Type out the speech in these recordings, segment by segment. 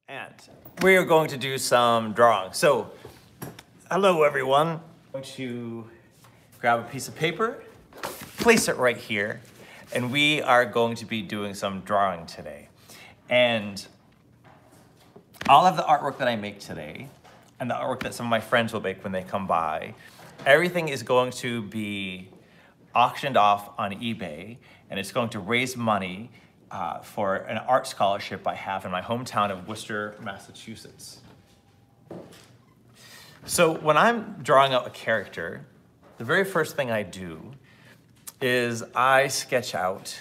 And we are going to do some drawing. So, hello everyone. I'm going to grab a piece of paper, place it right here, and we are going to be doing some drawing today. And all of the artwork that I make today, and the artwork that some of my friends will make when they come by, everything is going to be auctioned off on eBay, and it's going to raise money for an art scholarship I have in my hometown of Worcester, Massachusetts. So when I'm drawing out a character, the very first thing I do is I sketch out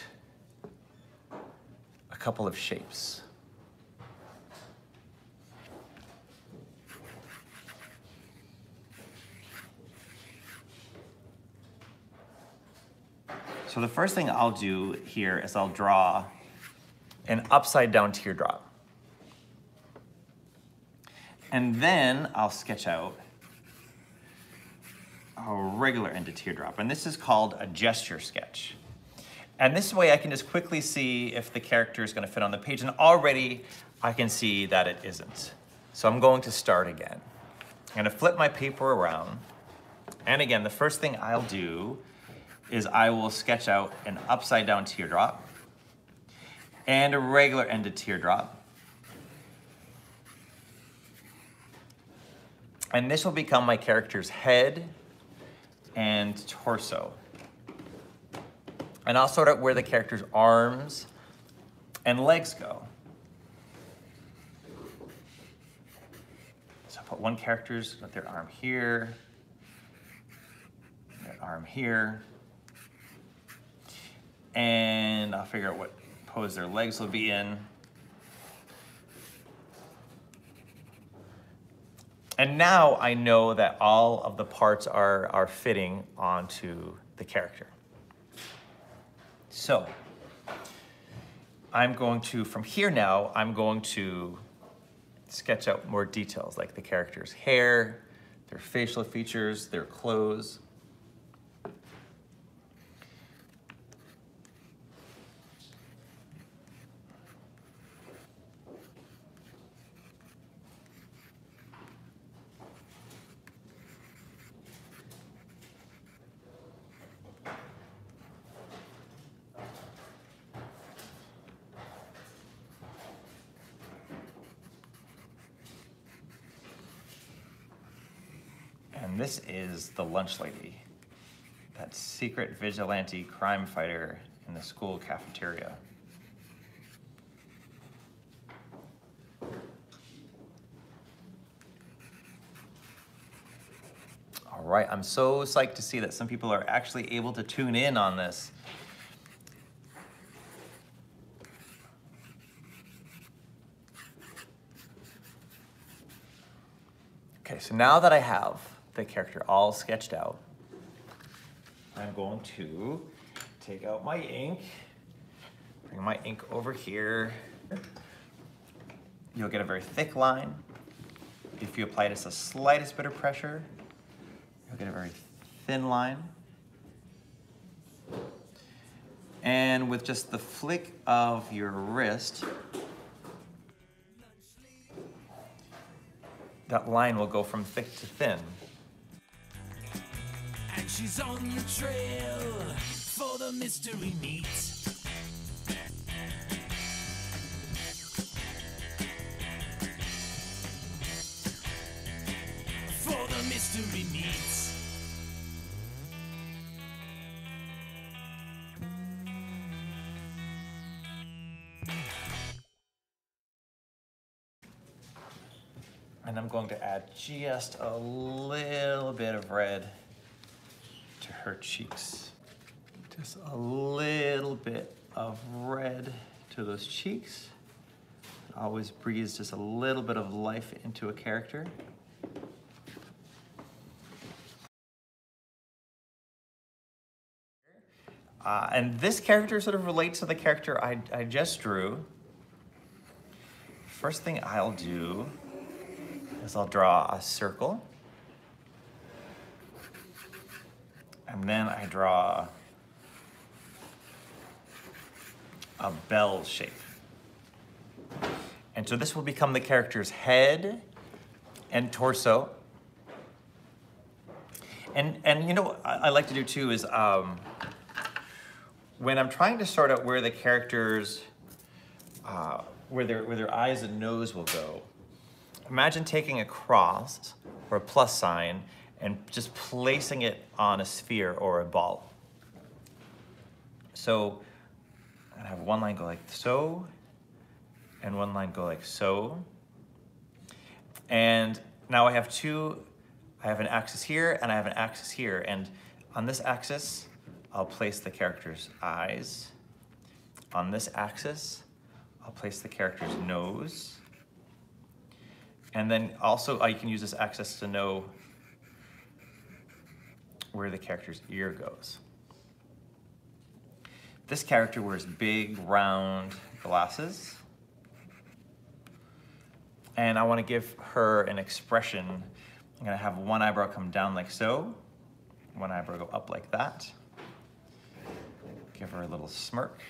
a couple of shapes. So the first thing I'll do here is I'll draw an upside down teardrop. And then I'll sketch out a regular ended teardrop. And this is called a gesture sketch. And this way I can just quickly see if the character is going to fit on the page. And already I can see that it isn't. So I'm going to start again. I'm going to flip my paper around. And again, the first thing I'll do is I will sketch out an upside down teardrop and a regular ended teardrop. And this will become my character's head and torso. And I'll sort out where the character's arms and legs go. So I'll put one character's with their arm here, their arm here. And I'll figure out what pose their legs will be in. And now I know that all of the parts are fitting onto the character. So I'm going to, from here now, I'm going to sketch out more details like the character's hair, their facial features, their clothes. And this is the lunch lady, that secret vigilante crime fighter in the school cafeteria. All right, I'm so psyched to see that some people are actually able to tune in on this. Okay, so now that I have the character all sketched out, I'm going to take out my ink, bring my ink over here. You'll get a very thick line. If you apply just the slightest bit of pressure, you'll get a very thin line. And with just the flick of your wrist, that line will go from thick to thin. And she's on the trail for the mystery meat. For the mystery meat. And I'm going to add just a little bit of red to her cheeks. Just a little bit of red to those cheeks. It always breathes just a little bit of life into a character. And this character sort of relates to the character I just drew. First thing I'll do is I'll draw a circle. And then I draw a bell shape. And so this will become the character's head and torso. And you know what I like to do too is when I'm trying to sort out where the characters, where their eyes and nose will go, imagine taking a cross or a plus sign and just placing it on a sphere or a ball. So I'm gonna have one line go like so, and one line go like so. And now I have an axis here and I have an axis here. And on this axis, I'll place the character's eyes. On this axis, I'll place the character's nose. And then also I can use this axis to know where the character's ear goes. This character wears big, round glasses. And I want to give her an expression. I'm going to have one eyebrow come down like so, one eyebrow go up like that. Give her a little smirk.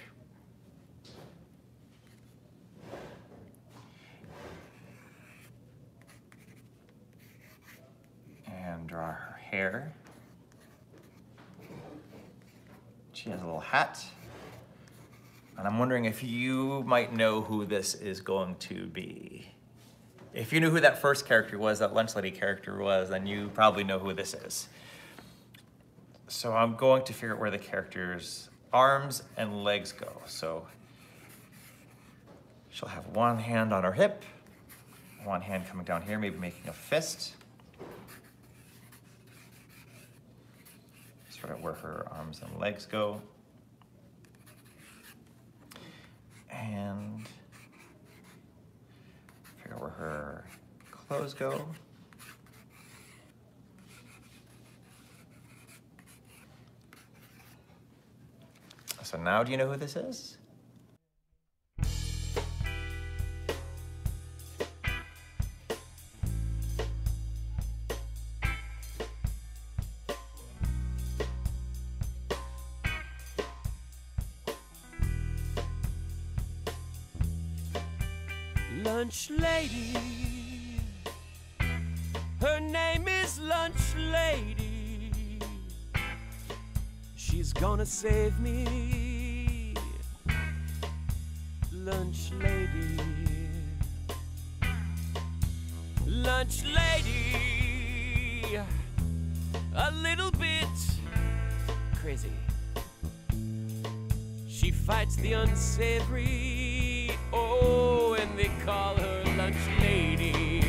And draw her hair. She has a little hat. And I'm wondering if you might know who this is going to be. If you knew who that first character was, that lunch lady character was, then you probably know who this is. So I'm going to figure out where the character's arms and legs go. So she'll have one hand on her hip, one hand coming down here, maybe making a fist. Sort of where her arms and legs go. And figure out where her clothes go. So now do you know who this is? Lunch lady, her name is Lunch Lady. She's gonna save me, Lunch Lady. Lunch Lady, a little bit crazy. She fights the unsavory, oh, and they call her Lunch Lady.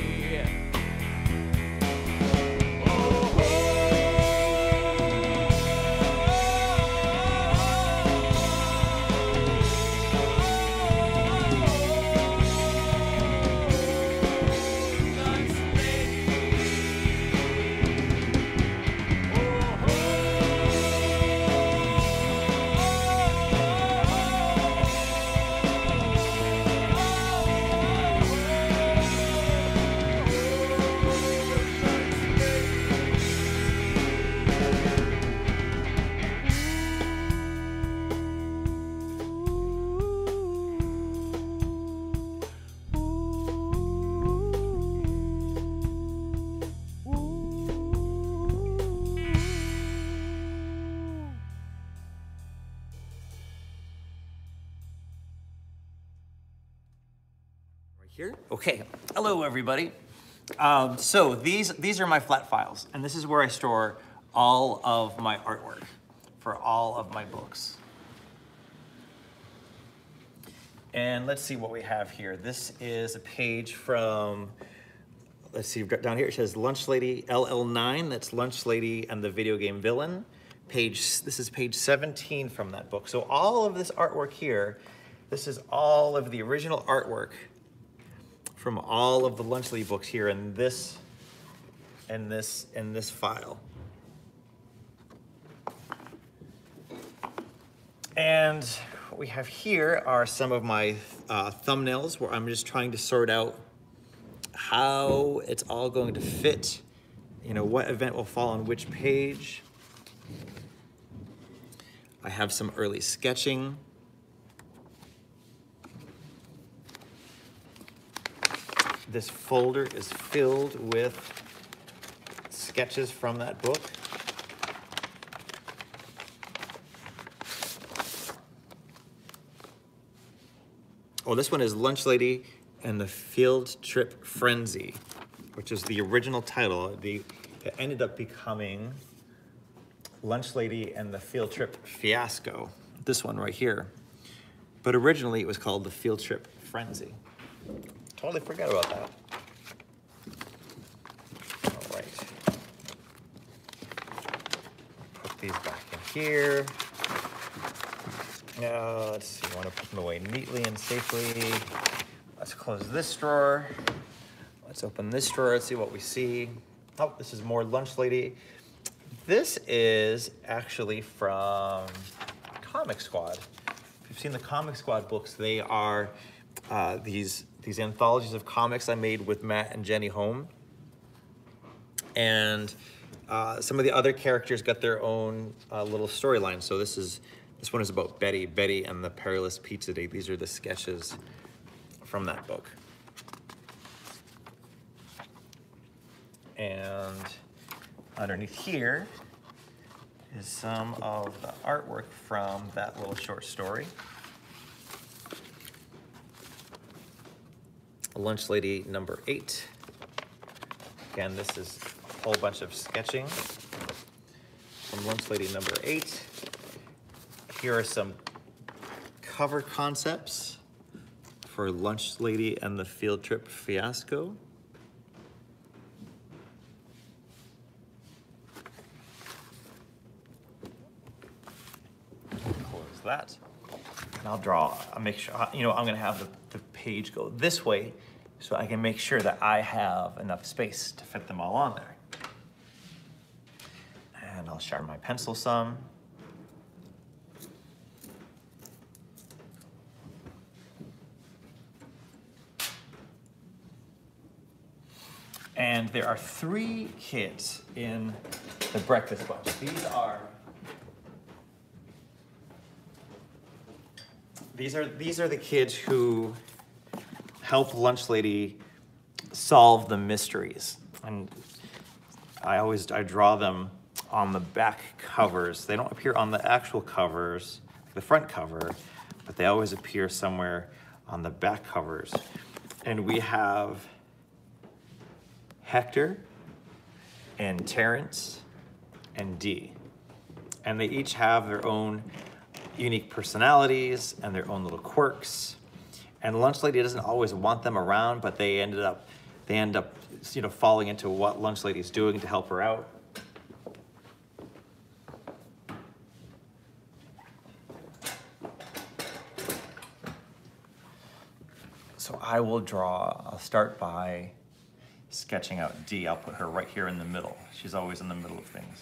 Here? Okay, hello everybody. So these are my flat files, and this is where I store all of my artwork for all of my books. And let's see what we have here. This is a page from, let's see, down here it says Lunch Lady LL9, that's Lunch Lady and the Video Game Villain. This is page 17 from that book. So all of this artwork here, this is all of the original artwork from all of the Lunch Lady books here in this file. And what we have here are some of my thumbnails where I'm just trying to sort out how it's all going to fit, you know, what event will fall on which page. I have some early sketching. this folder is filled with sketches from that book. Oh, this one is Lunch Lady and the Field Trip Frenzy, which is the original title. It ended up becoming Lunch Lady and the Field Trip Fiasco, this one right here. But originally it was called the Field Trip Frenzy. Totally forgot about that. All right. Put these back in here. Now, let's see, I want to put them away neatly and safely. Let's close this drawer. Let's open this drawer, let's see what we see. Oh, this is more Lunch Lady. This is actually from Comic Squad. If you've seen the Comic Squad books, they are these anthologies of comics I made with Matt and Jenny Holm. And some of the other characters got their own little storyline. So this one is about Betty and the Perilous Pizza Day. These are the sketches from that book. And underneath here is some of the artwork from that little short story. Lunch Lady number 8. Again, this is a whole bunch of sketching from Lunch Lady number 8. Here are some cover concepts for Lunch Lady and the Field Trip Fiasco. Close that. And I'll make sure, I'm gonna have the page go this way so I can make sure that I have enough space to fit them all on there. And I'll sharpen my pencil some. And there are 3 kids in the breakfast bunch. These are the kids who help Lunch Lady solve the mysteries. And I draw them on the back covers. They don't appear on the actual covers, the front cover, but they always appear somewhere on the back covers. And we have Hector and Terrence and Dee. And they each have their own unique personalities and their own little quirks. And Lunch Lady doesn't always want them around, but they end up falling into what Lunch Lady's doing to help her out. So I'll start by sketching out Dee. I'll put her right here in the middle. She's always in the middle of things.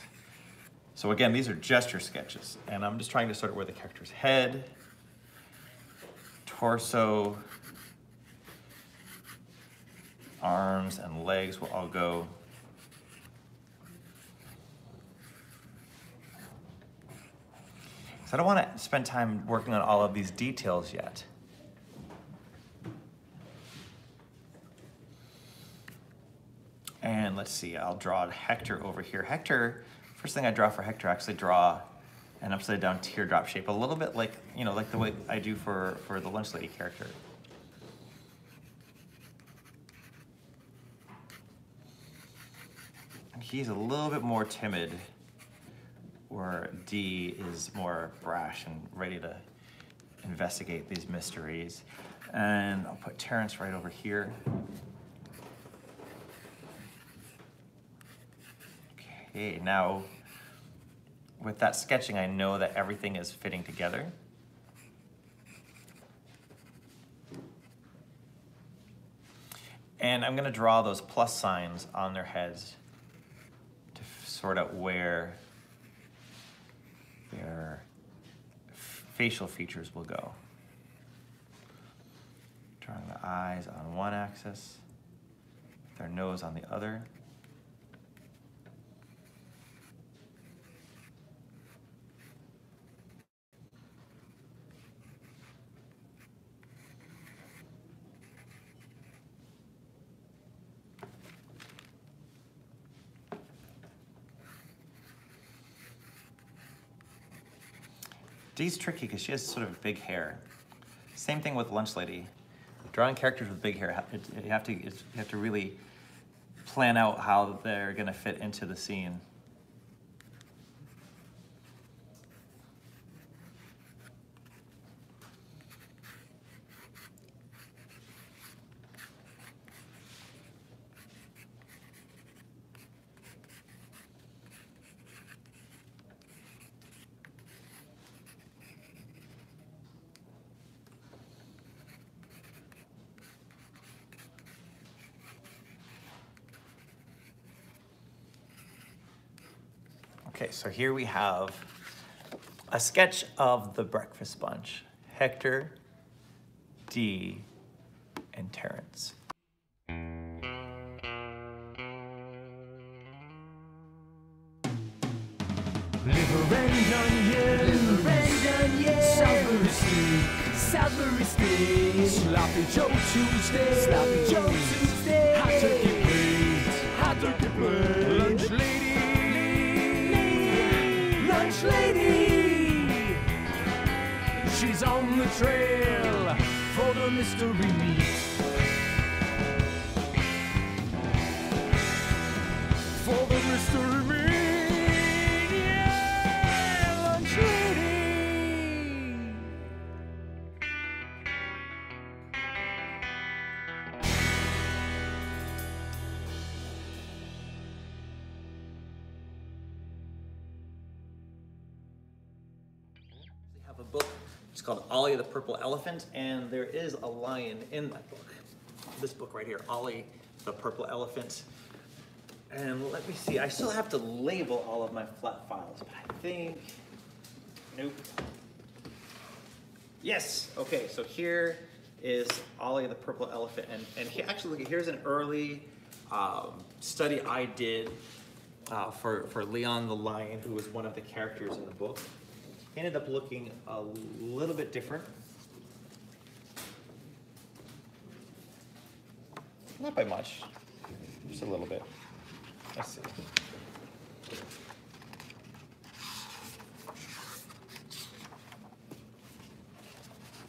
So again, these are gesture sketches, and I'm just trying to sort of where the character's head, torso, arms, and legs will all go. So I don't want to spend time working on all of these details yet. And let's see, I'll draw Hector over here. Hector, first thing I draw for Hector, I actually draw an upside down teardrop shape, a little bit like, like the way I do for the Lunch Lady character. And he's a little bit more timid, where Dee is more brash and ready to investigate these mysteries. And I'll put Terrence right over here. Okay, now with that sketching, I know that everything is fitting together. And I'm gonna draw those plus signs on their heads to sort out where their facial features will go. Drawing the eyes on one axis, their nose on the other. Dee's tricky because she has sort of big hair. Same thing with Lunch Lady. Drawing characters with big hair, you have to really plan out how they're gonna fit into the scene. Okay, so here we have a sketch of the Breakfast Bunch. Hector, Dee, and Terrence. Liver and onion, Salisbury steak, Salisbury steak, Sloppy Joe Tuesday, Hot turkey plate, Lunch lady, she's on the trail for the mystery meat. For the mystery meat, yeah, Lunch lady. We have a book, it's called Ollie the Purple Elephant, and there is a lion in that book. This book right here, Ollie the Purple Elephant. And let me see, I still have to label all of my flat files, but I think, nope. Yes, okay, so here is Ollie the Purple Elephant, and he, actually, look, here's an early study I did for Leon the Lion, who was one of the characters in the book. He ended up looking a little bit different. Not by much, just a little bit. Let's see.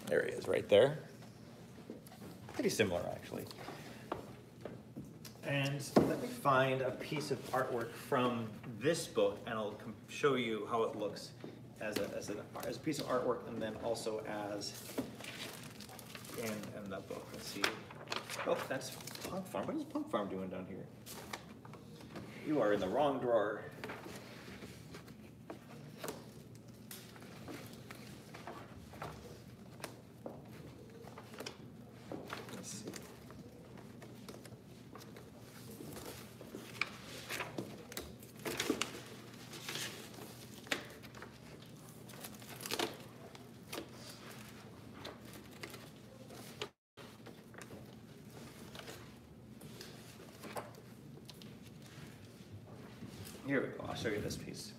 There he is, right there. Pretty similar, actually. And let me find a piece of artwork from this book, and I'll show you how it looks as a piece of artwork, and then also as in the book. Let's see. Oh, that's Punk Farm. What is Punk Farm doing down here? You are in the wrong drawer. Let's see. Here we go, I'll show you this piece.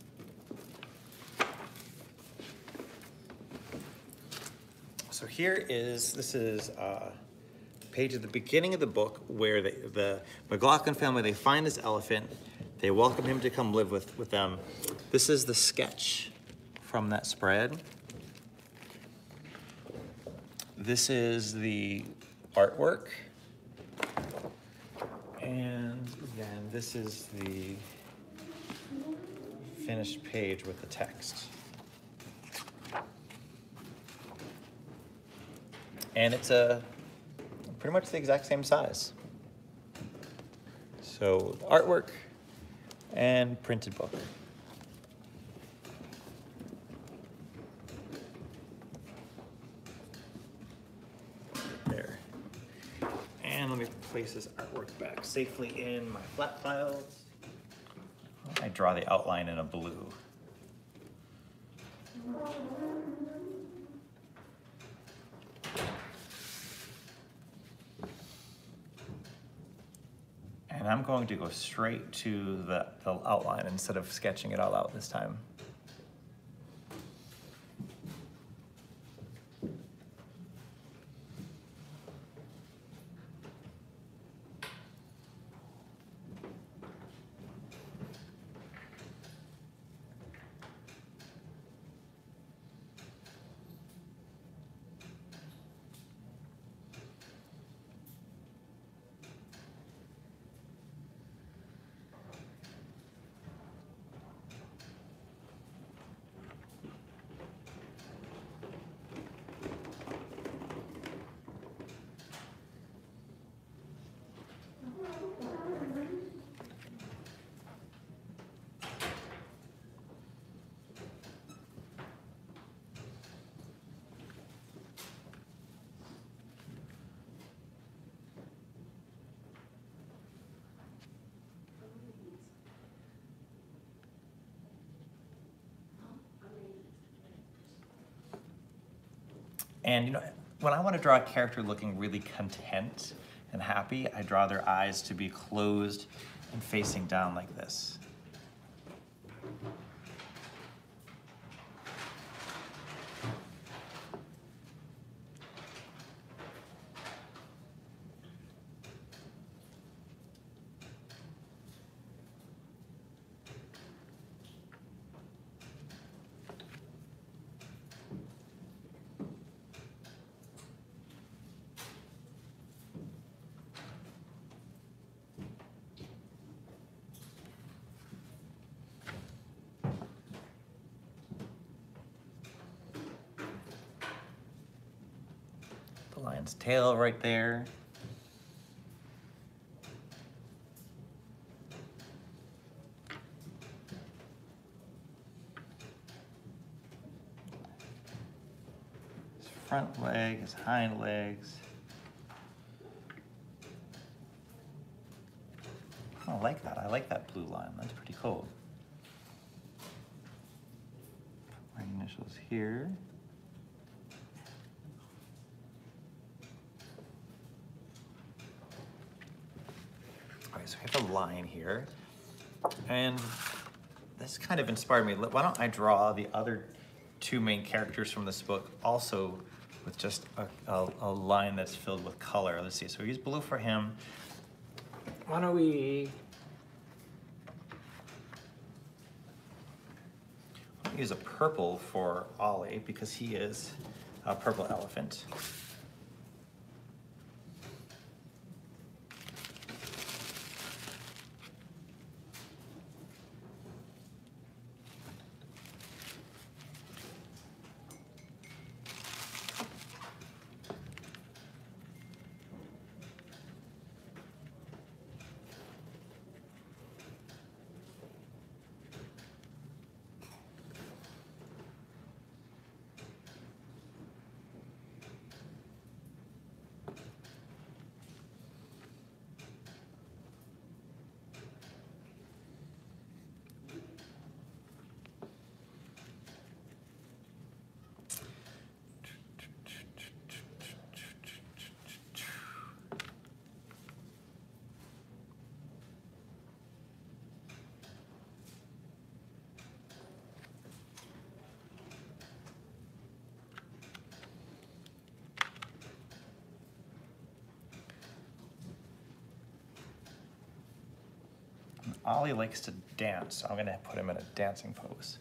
So this is a page at the beginning of the book where the McLaughlin family, they find this elephant, they welcome him to come live with them. This is the sketch from that spread. This is the artwork. And then this is the finished page with the text. And it's pretty much the exact same size. So artwork and printed book. There. And let me place this artwork back safely in my flat files. I draw the outline in a blue. And I'm going to go straight to the outline instead of sketching it all out this time. And you know, when I want to draw a character looking really content and happy, I draw their eyes to be closed and facing down like this. The lion's tail right there. His front leg, his hind legs. I like that. I like that blue line. That's pretty cool. My initials here. All right, so we have a line here. And this kind of inspired me. Why don't I draw the other two main characters from this book also with just a line that's filled with color. Let's see, so we use blue for him. Why don't we use a purple for Ollie because he is a purple elephant. Ollie likes to dance, so I'm gonna put him in a dancing pose.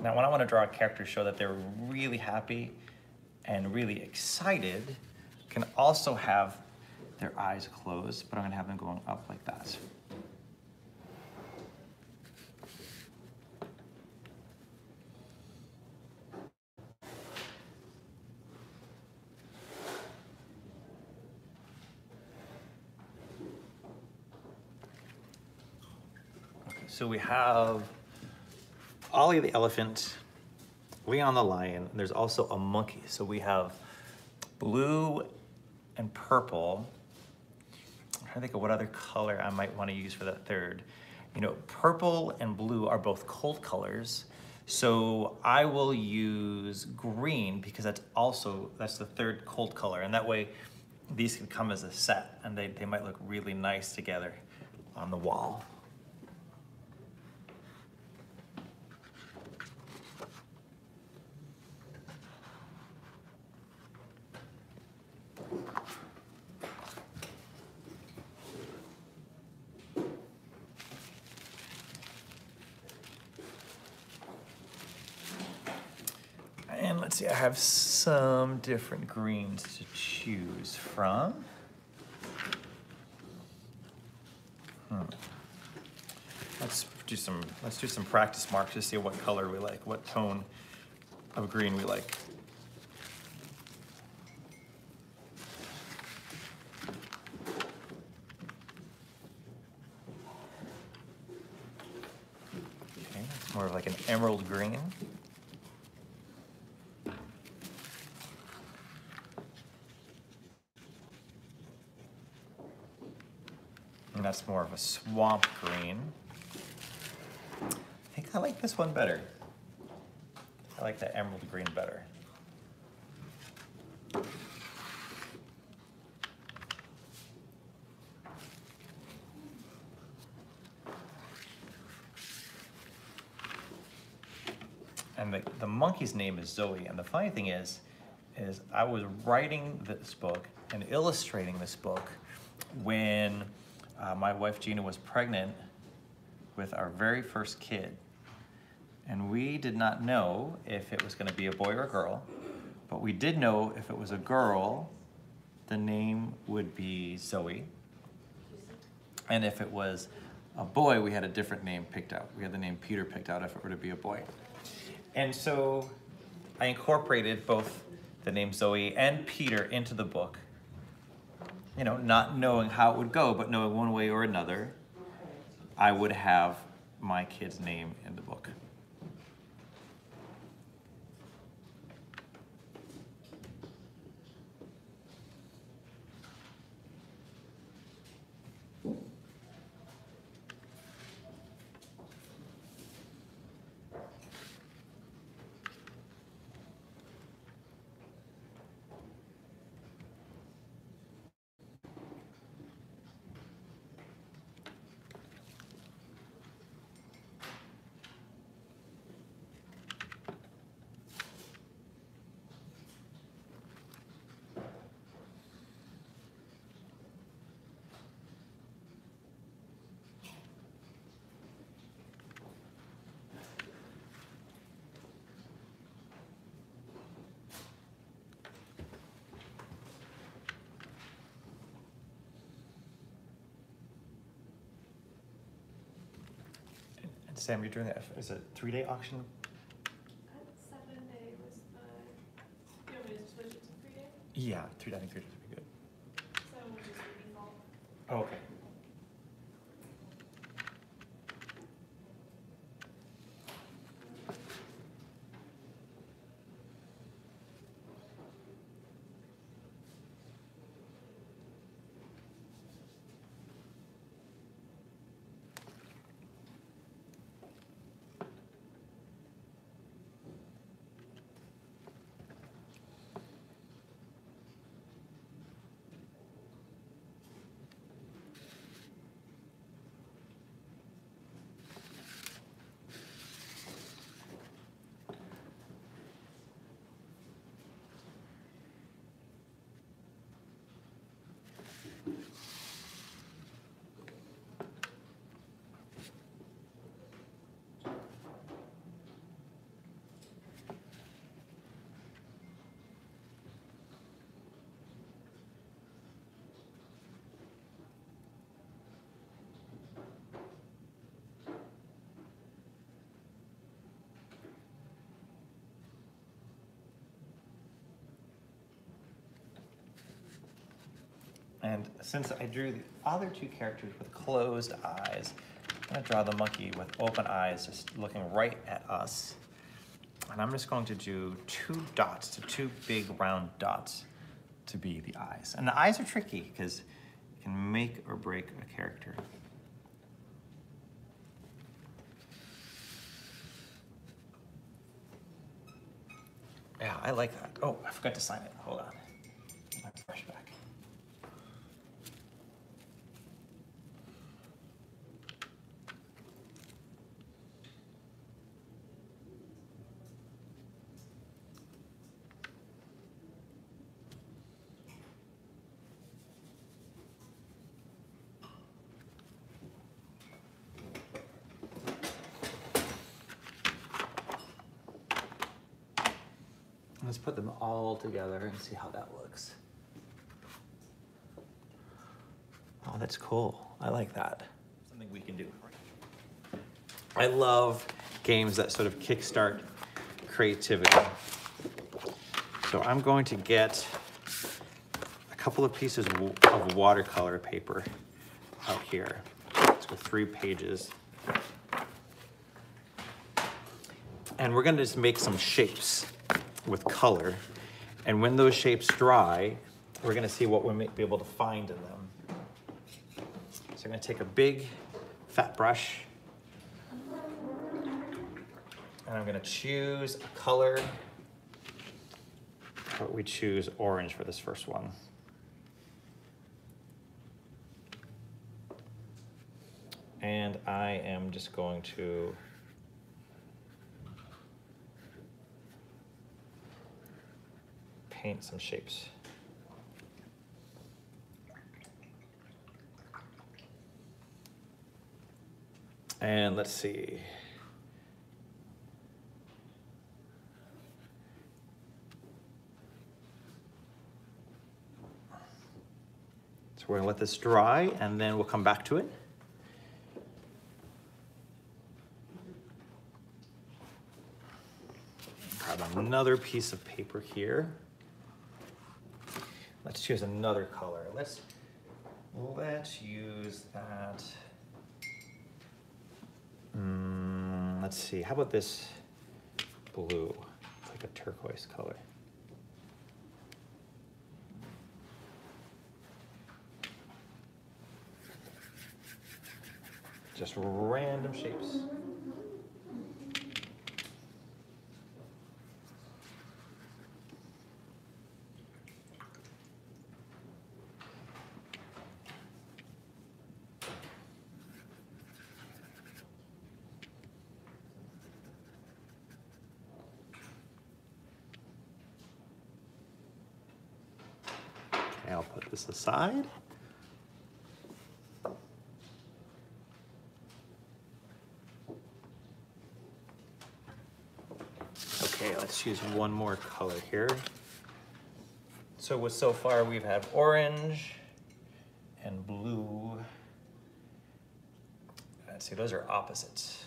Now, when I want to draw a character to show that they're really happy and really excited, can also have their eyes closed, but I'm going to have them going up like that. Okay, so we have Ollie the elephant, Leon the lion, and there's also a monkey. So we have blue and purple. I'm trying to think of what other color I might want to use for that third. You know, purple and blue are both cold colors. So I will use green because that's the third cold color. And that way these can come as a set and they might look really nice together on the wall. let's see, I have some different greens to choose from. Let's do some practice marks to see what color we like, what tone of green we like. Okay, it's more of like an emerald green. And that's more of a swamp green. I think I like this one better. I like the emerald green better. And the monkey's name is Zoe. And the funny thing is I was writing this book and illustrating this book when my wife Gina was pregnant with our very first kid. And we did not know if it was going to be a boy or a girl, but we did know if it was a girl, the name would be Zoe. And if it was a boy, we had a different name picked out. We had the name Peter picked out if it were to be a boy. And so I incorporated both the name Zoe and Peter into the book, you know, not knowing how it would go, but knowing one way or another, I would have my kid's name in the book. Sam, you're doing that. Is it a 3-day auction? 7-day was the. You want me to switch it to 3-day? Yeah, I think 3 days would be good. 7 was just the default. Oh, okay. And since I drew the other 2 characters with closed eyes, I'm going to draw the monkey with open eyes, just looking right at us. And I'm just going to do 2 dots, 2 big round dots to be the eyes. And the eyes are tricky because you can make or break a character. Yeah, I like that. Oh, I forgot to sign it. Hold on. My brush back. Let's put them all together and see how that looks. Oh, that's cool. I like that. Something we can do. I love games that sort of kickstart creativity. So I'm going to get a couple of pieces of watercolor paper out here. So 3 pages. And we're gonna just make some shapes with color. And when those shapes dry, we're gonna see what we may be able to find in them. So I'm gonna take a big fat brush and I'm gonna choose a color. But we choose orange for this first one. And I am just going to paint some shapes. And let's see. So we're gonna let this dry and then we'll come back to it. Grab another piece of paper here. Let's choose another color. Let's use that. Let's see, how about this blue? It's like a turquoise color. Just random shapes. Okay, I'll put this aside. Okay, let's choose one more color here. So far we've had orange and blue. Let's see, those are opposites.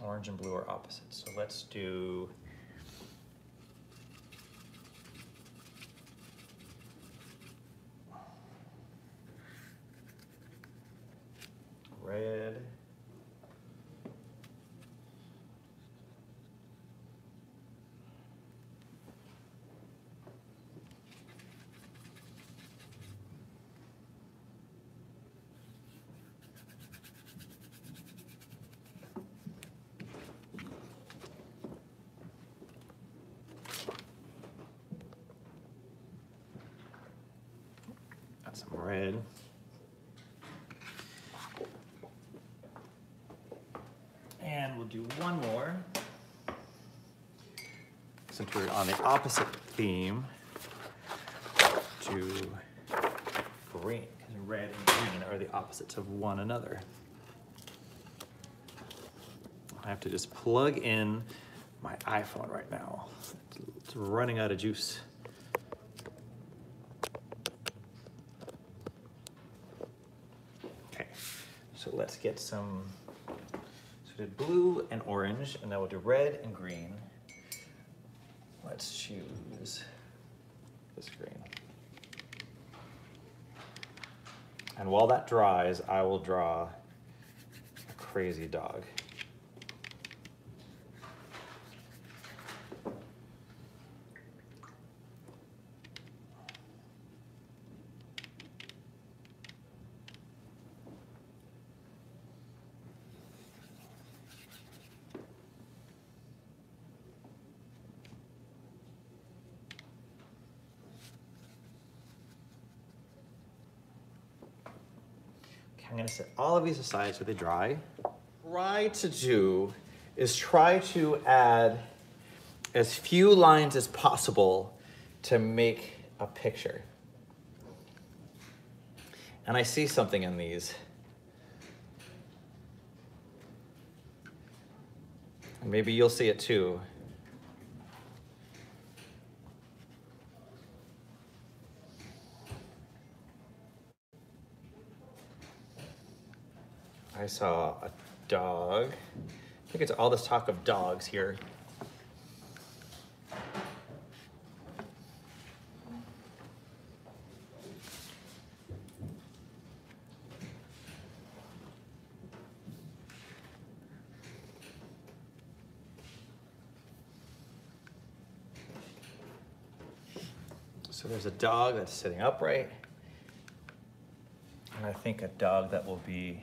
Orange and blue are opposites. So let's do red. Got some red. And we'll do one more. Since we're on the opposite theme, to green, because red and green are the opposites of one another. I have to just plug in my iPhone right now. It's running out of juice. Okay, so let's get some. So we did blue and orange, and now we'll do red and green. Let's choose this green. And while that dries, I will draw a crazy dog. I'm gonna set all of these aside so they dry. Try to add as few lines as possible to make a picture. And I see something in these. And maybe you'll see it too. I saw a dog. I think it's all this talk of dogs here. So there's a dog that's sitting upright. And I think a dog that will be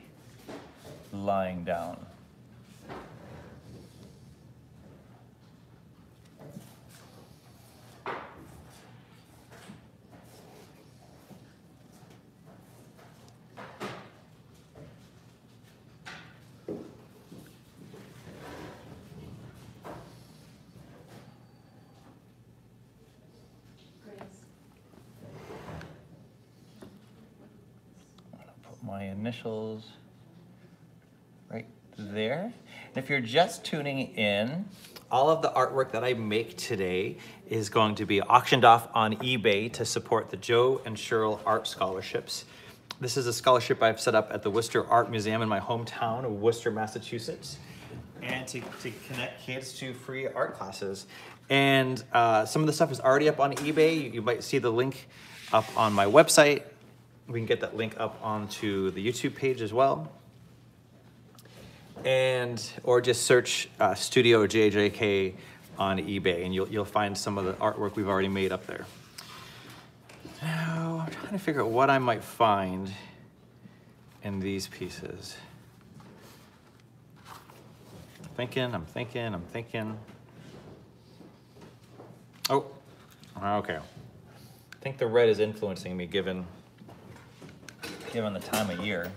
lying down. My initials right there. And if you're just tuning in, all of the artwork that I make today is going to be auctioned off on eBay to support the Joe and Cheryl Art Scholarships. This is a scholarship I've set up at the Worcester Art Museum in my hometown of Worcester, Massachusetts, and to connect kids to free art classes. And some of the stuff is already up on eBay. You might see the link up on my website. We can get that link up onto the YouTube page as well. Or just search Studio JJK on eBay and you'll find some of the artwork we've already made up there. Now, I'm trying to figure out what I might find in these pieces. I'm thinking. Oh, okay. I think the red is influencing me given the time of year.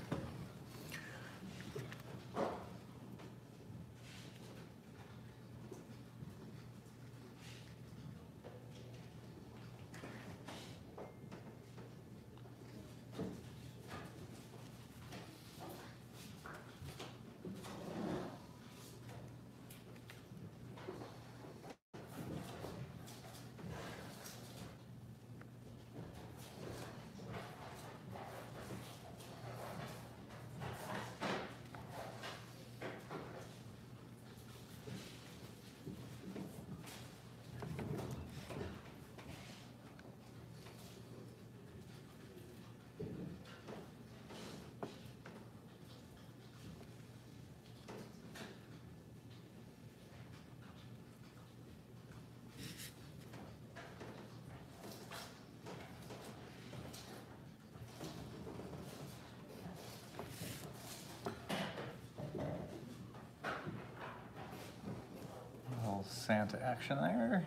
Santa action there.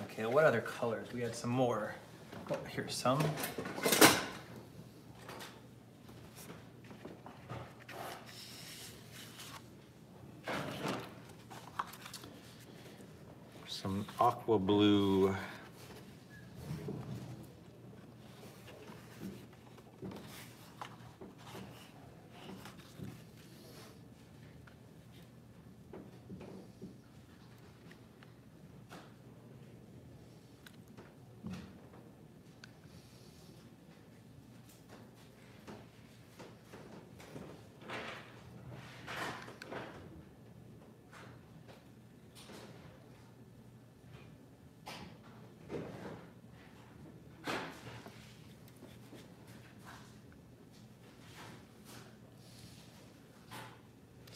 Okay, what other colors? We had some more. Oh, here's some. Some aqua blue.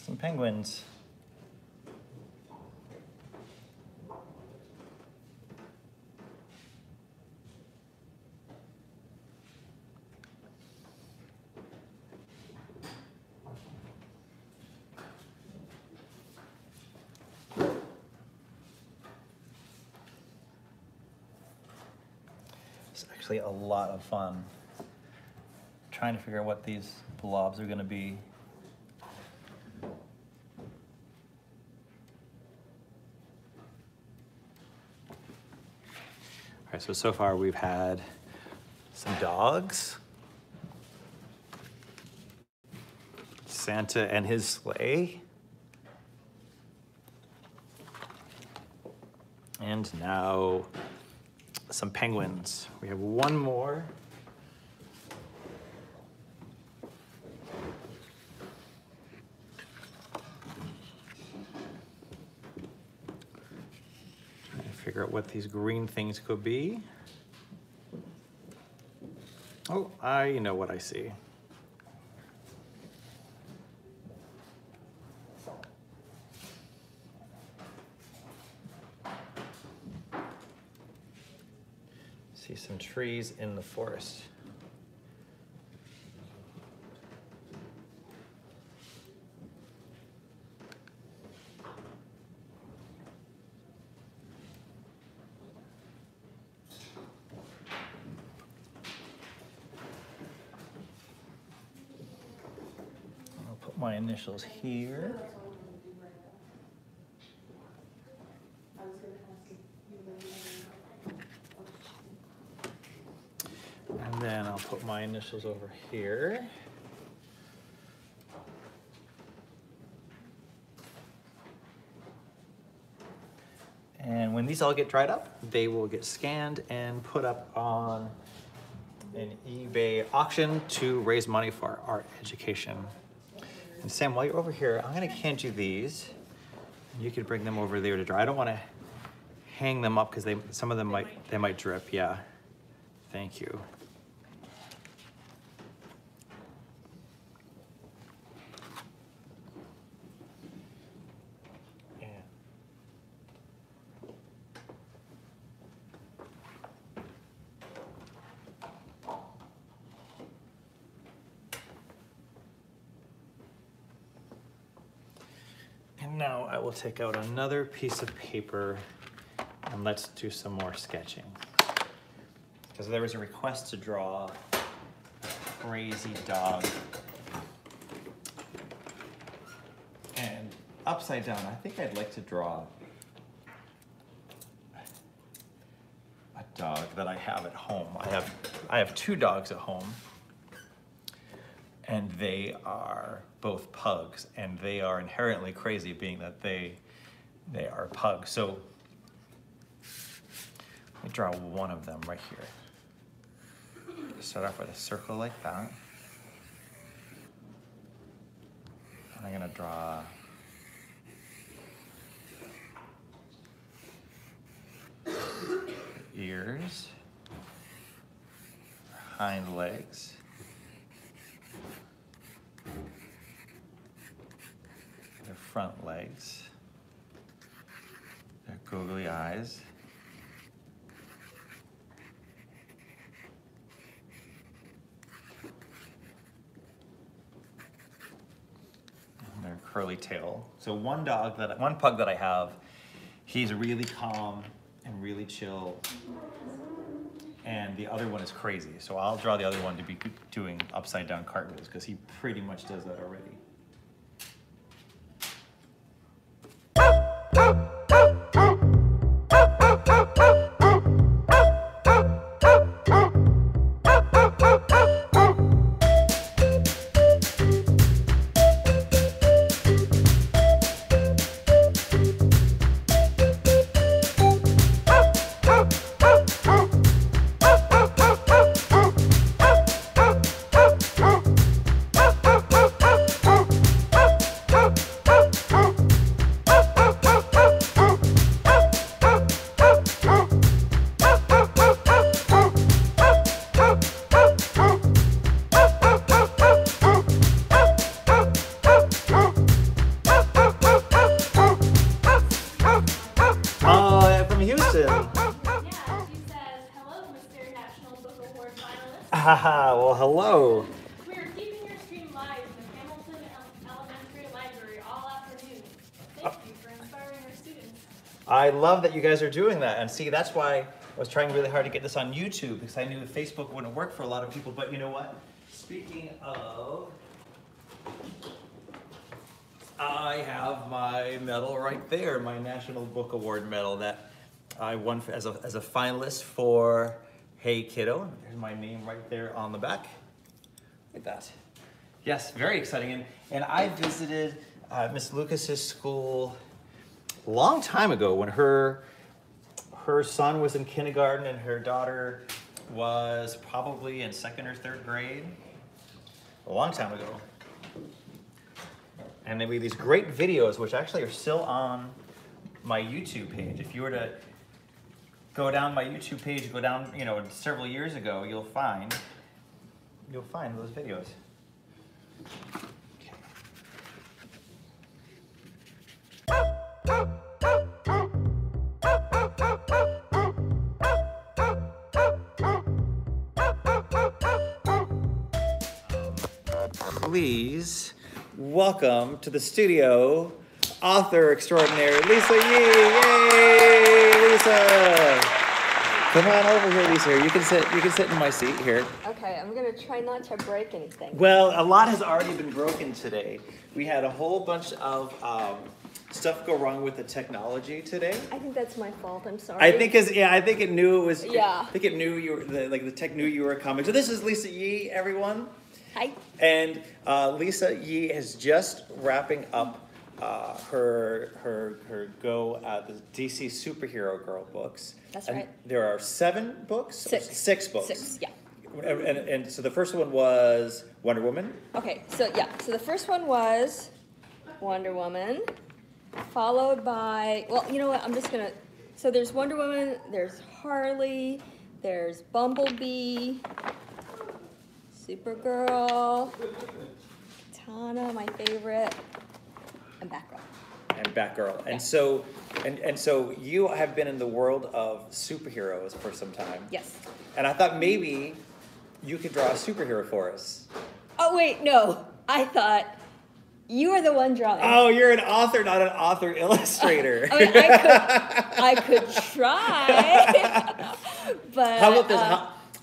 Some penguins. It's actually a lot of fun trying to figure out what these blobs are going to be. All right, so far we've had some dogs, Santa and his sleigh, and now some penguins. We have one more. Trying to figure out what these green things could be. Oh, I know what I see. See some trees in the forest. I'll put my initials here. And then I'll put my initials over here. And when these all get dried up, they will get scanned and put up on an eBay auction to raise money for art education. And Sam, while you're over here, I'm gonna hand you these. You could bring them over there to dry. I don't wanna hang them up because some of them might drip, yeah. Thank you. Now I will take out another piece of paper and let's do some more sketching. Because there was a request to draw a crazy dog. And upside down, I think I'd like to draw a dog that I have at home. I have two dogs at home. And they are both pugs, and they are inherently crazy, being that they are pugs. So let me draw one of them right here. Start off with a circle like that. And I'm gonna draw ears, hind legs, their front legs, their googly eyes, and their curly tail. So one pug that I have, he's really calm and really chill, and the other one is crazy. So I'll draw the other one to be doing upside down cartwheels because he pretty much does that already. Well, hello. We are keeping your stream live in the Hamilton Elementary Library all afternoon. Thank you for inspiring our students. I love that you guys are doing that. And see, that's why I was trying really hard to get this on YouTube, because I knew Facebook wouldn't work for a lot of people. But you know what? Speaking of, I have my medal right there, my National Book Award medal that I won as a finalist for Hey Kiddo. There's my name right there on the back. Look at that. Yes, very exciting. And I visited Miss Lucas's school a long time ago when her her son was in kindergarten and her daughter was probably in 2nd or 3rd grade. A long time ago. And then we have these great videos, which actually are still on my YouTube page. If you were to go down my YouTube page, go down, you know, several years ago, you'll find those videos. Please welcome to the studio, author extraordinaire Lisa Yee. Yay, Lisa! Come on over here, Lisa. You can sit in my seat here. Okay, I'm gonna try not to break anything. Well, a lot has already been broken today. We had a whole bunch of stuff go wrong with the technology today. I think that's my fault. I'm sorry. I think it knew it was. Yeah. I think it knew you were the tech knew you were coming. So this is Lisa Yee, everyone. Hi. And Lisa Yee is just wrapping up her go at the DC Superhero Girl books. That's and right. There are 7 books? 6. 6 books. 6, yeah. And so the first one was Wonder Woman. Okay, so the first one was Wonder Woman, followed by, well, you know what, so there's Wonder Woman, there's Harley, there's Bumblebee, Supergirl, Katana, my favorite, and Batgirl. And so you have been in the world of superheroes for some time. Yes. And I thought maybe you could draw a superhero for us. Oh wait, no, I thought you were the one drawing. Oh, you're an author, not an author illustrator. I mean, I could try, but How about this?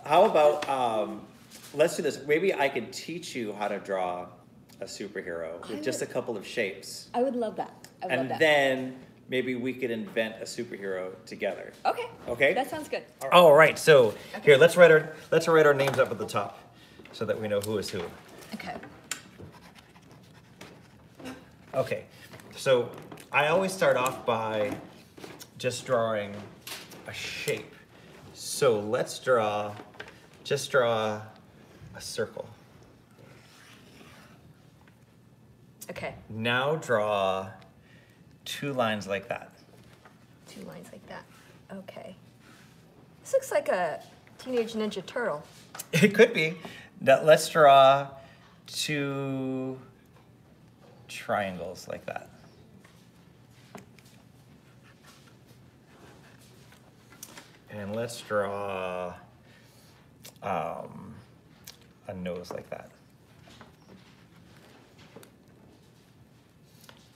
How about let's do this. Maybe I could teach you how to draw a superhero with just a couple of shapes. I would love that. And then maybe we could invent a superhero together. Okay. Okay? That sounds good. All right. So here, let's write our names up at the top so that we know who is who. Okay. Okay. So I always start off by just drawing a shape. So let's just draw a circle. Okay. Now draw 2 lines like that. 2 lines like that. Okay. This looks like a Teenage Ninja Turtle. It could be. Now let's draw 2 triangles like that. And let's draw a nose like that.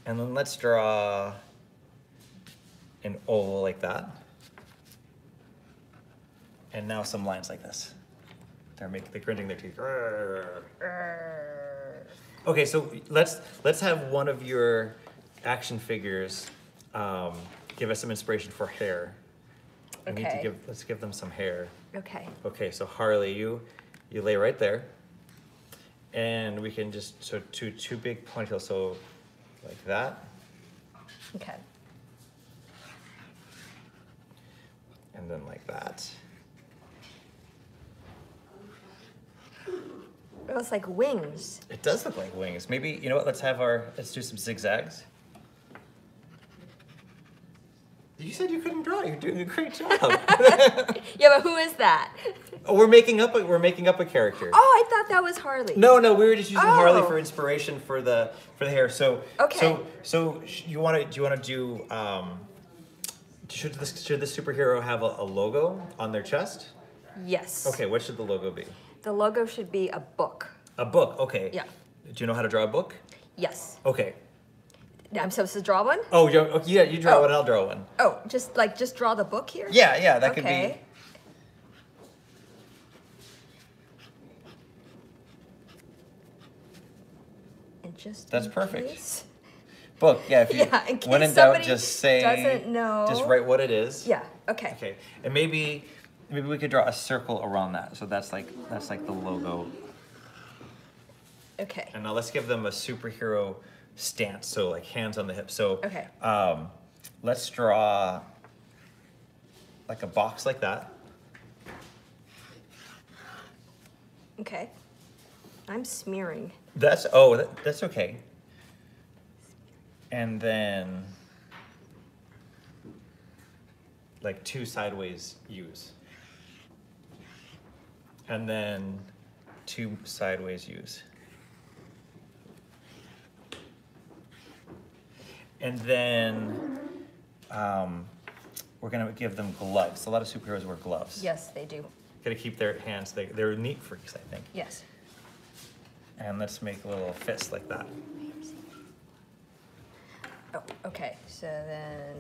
And then let's draw an oval like that. And now some lines like this. They're grinding their teeth. Okay, so let's have one of your action figures give us some inspiration for hair. Okay. Let's give them some hair. Okay. Okay, so Harley, you lay right there. And we can just, two big ponytails, so like that. Okay. And then like that. It looks like wings. It does look like wings. Maybe, you know what, let's do some zigzags. You said you couldn't draw. You're doing a great job. Yeah, but who is that? Oh, we're making up a character. Oh, I thought that was Harley. No, we were just using Harley Oh. for inspiration for the hair. So Okay. So do you want to do should the superhero have a logo on their chest? Yes. Okay, what should the logo be? The logo should be a book. A book. Okay. Yeah. Do you know how to draw a book? Yes. Okay. I'm supposed to draw one? Oh, yeah, you draw one, I'll draw one. Oh, just draw the book here? Yeah, that could be. Okay. And just That's in perfect. case- Book, yeah. If you, Yeah, in case when in doubt, somebody just say. doesn't know. Just write what it is. Yeah, okay. Okay, and maybe we could draw a circle around that. So that's like the logo. Okay. And now let's give them a superhero stance. So like hands on the hips. So Okay. let's draw like a box like that. Okay. I'm smearing. That's that's okay. And then like 2 sideways U's. And then 2 sideways U's. And then we're gonna give them gloves. A lot of superheroes wear gloves. Yes, they do. Gotta keep their hands, they're neat freaks, I think. Yes. And let's make a little fist like that. Oh, okay. So then.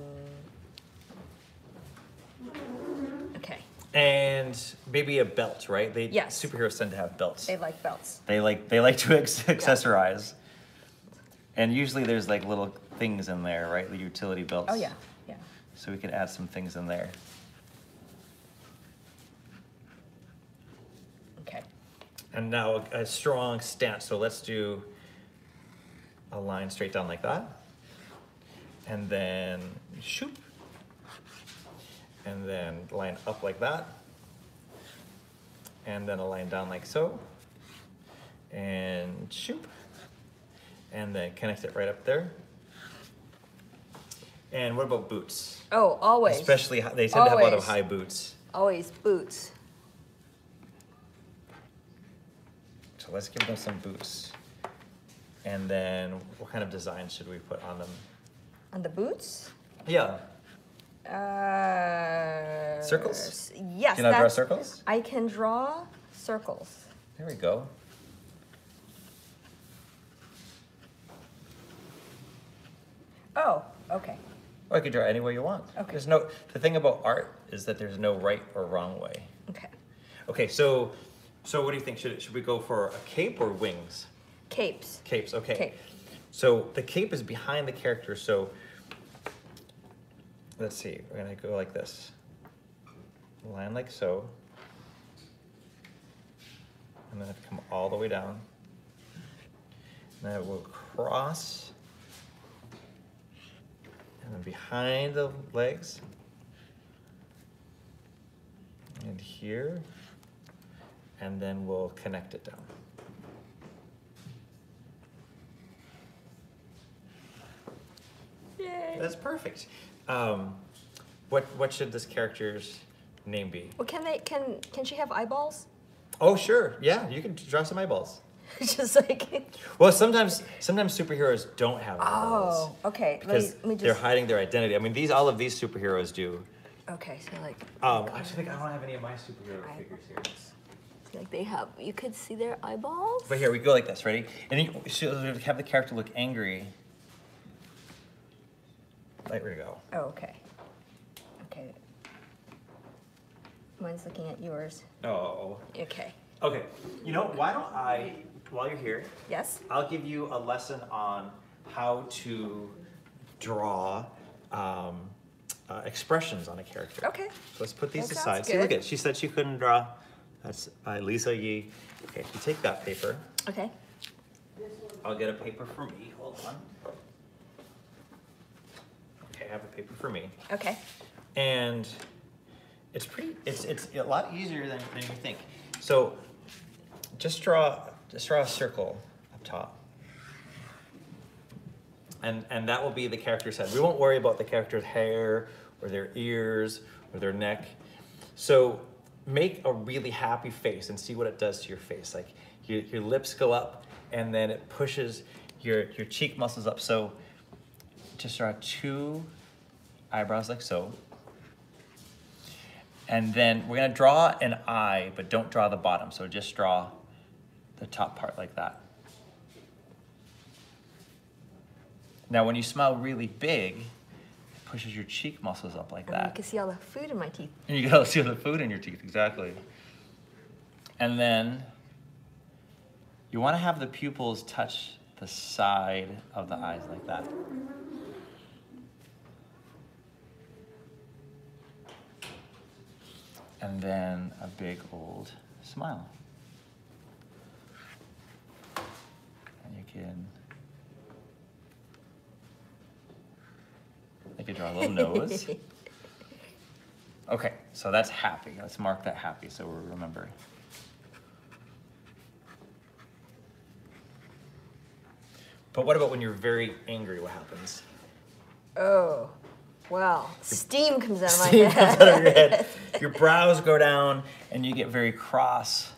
Okay. And maybe a belt, right? Yes. Superheroes tend to have belts. They like belts. They like to accessorize. And usually there's like little things in there, right? The utility belts. Oh yeah, yeah. So we can add some things in there. Okay. And now a strong stance. So let's do a line straight down like that. And then shoop. And then line up like that. And then a line down like so. And shoop. And then connect it right up there. And what about boots? Oh, always. Especially, they tend to have a lot of Always. high boots. Always boots. So let's give them some boots. And then what kind of design should we put on them? On the boots? Yeah. Yes. Circles? Do you know how to draw circles? I can draw circles. There we go. Oh, okay. Or you can draw any way you want. Okay. The thing about art is that there's no right or wrong way. Okay. Okay, so what do you think? Should we go for a cape or wings? Capes. Capes, okay. Cape. So the cape is behind the character, so let's see, we're gonna go like this. Line like so. And then have to come all the way down. And then we'll cross. And then behind the legs. And here. And then we'll connect it down. Yay. That's perfect. What should this character's name be? Well, can she have eyeballs? Oh, sure. Yeah, you can draw some eyeballs. Just like. Well, sometimes superheroes don't have eyeballs. Oh, okay. Because let me just. they're hiding their identity. I mean, all of these superheroes do. Okay, so like. I actually think I don't have any of my superhero figures here. Like they have, you could see their eyeballs. But here, we go like this, ready? And then you should have the character look angry. There we go. Oh, okay. Okay. Mine's looking at yours. Oh. Okay. Okay. You know, why don't I, while you're here, Yes? I'll give you a lesson on how to draw expressions on a character. Okay. So let's put these That aside. sounds See, look good. at it. She said she couldn't draw. That's by Lisa Yee. Okay, you take that paper. Okay. I'll get a paper for me. Hold on. Okay, I have a paper for me. Okay. And it's a lot easier than you think. So just draw a circle up top. And that will be the character's head. We won't worry about the character's hair or their ears or their neck. So make a really happy face and see what it does to your face. Like your lips go up and then it pushes your cheek muscles up. So just draw 2 eyebrows like so. And then we're gonna draw an eye, but don't draw the bottom. So just draw the top part like that. Now when you smile really big, it pushes your cheek muscles up like You that. can see all the food in my teeth. And you gotta see the food in your teeth, exactly. And then you wanna have the pupils touch the side of the eyes like that. And then a big old smile. And you can draw a little nose. Okay, So that's happy. Let's mark that happy so we'll remember. But what about when you're very angry? What happens? Oh, well, steam comes out of my Steam head. comes out of your head. Your brows go down and you get very cross.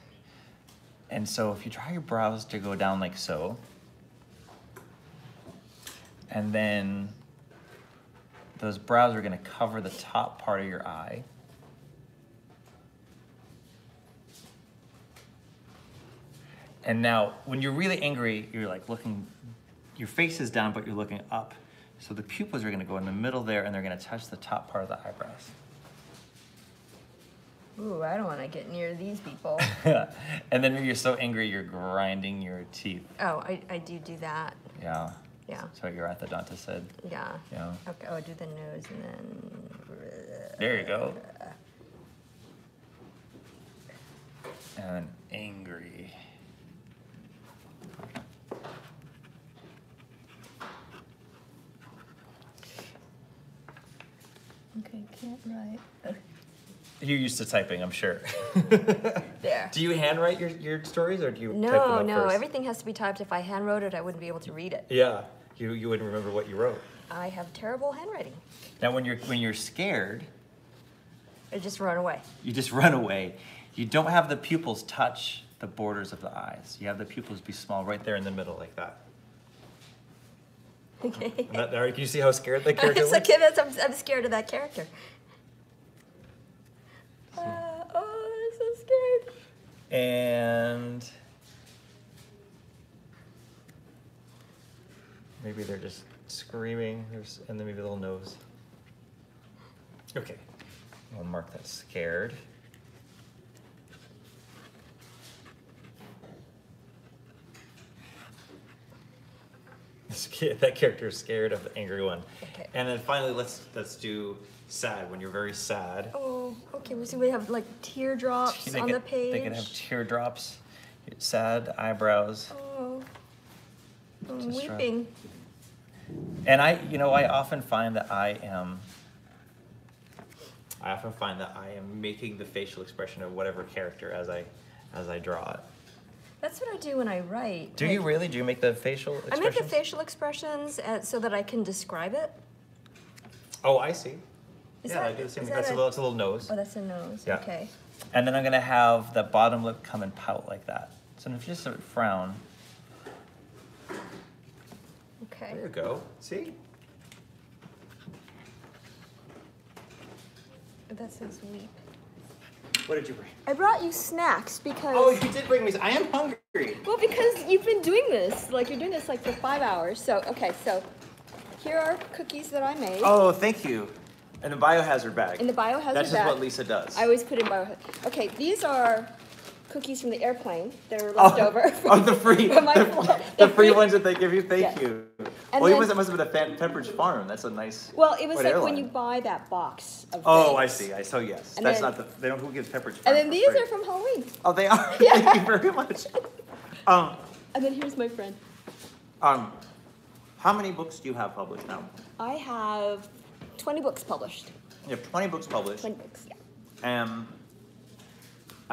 And so if you try your brows to go down like so, and then those brows are gonna cover the top part of your eye. And now, when you're really angry, you're like looking, your face is down, but you're looking up. So the pupils are gonna go in the middle there and they're gonna touch the top part of the eyebrows. Ooh, I don't want to get near these people. And then when you're so angry, you're grinding your teeth. Oh, I do that. Yeah. Yeah. That's what your orthodontist said. Yeah. Yeah. Okay, I'll do the nose and then... There you go. And angry. Okay, can't write. You're used to typing, I'm sure. There. Do you handwrite your stories or do you type them No, up no, first? everything has to be typed. If I handwrote it, I wouldn't be able to read it. Yeah, you wouldn't remember what you wrote. I have terrible handwriting. Now when you're scared, I just run away. you just run away. You don't have the pupils touch the borders of the eyes. You have the pupils be small right there in the middle like that. Okay. Can you see how scared that character It's looks? okay, I'm scared of that character. Oh, I'm so scared. And maybe they're just screaming, and then maybe a little nose. Okay, I'll mark that scared. That character is scared of the angry one. Okay. And then finally, let's do sad. When you're very sad. Oh, okay. So we have like teardrops on the page. They can have teardrops, sad eyebrows. Oh, I'm Just try. weeping. And I often find that I am making the facial expression of whatever character as I draw it. That's what I do when I write. Do you really? Do you make the facial I expressions? make the facial expressions so that I can describe it. Oh, I see. Is Yeah, that- I do the same is thing. that That's a little nose. Oh, that's a nose. Yeah. Okay. And then I'm gonna have the bottom lip come and pout like that. So if you just sort of frown. Okay. There you go. See? That says weep. What did you bring? I brought you snacks because. Oh, you did bring me. I am hungry. Well, because you've been doing this. Like, you're doing this like for 5 hours. So, okay, so here are cookies that I made. Oh, thank you. In a biohazard bag. In the biohazard bag. That's just what Lisa does. I always put in biohazard. Okay, these are cookies from the airplane. They're left over. The free, from my the free ones that they give you. Thank Yeah. you. And Well, then- it must have been a Pepperidge Farm. That's a nice. Well, it was what like airline? when you buy that box of Oh, I things. see. So yes, And that's then- not the. They don't. Who gives Pepperidge Farm? And then for these free? are from Halloween. Oh, they are. Yeah. Thank you very much. And then here's my friend. How many books do you have published now? I have 20 books published. You have 20 books published. 20 books, yeah.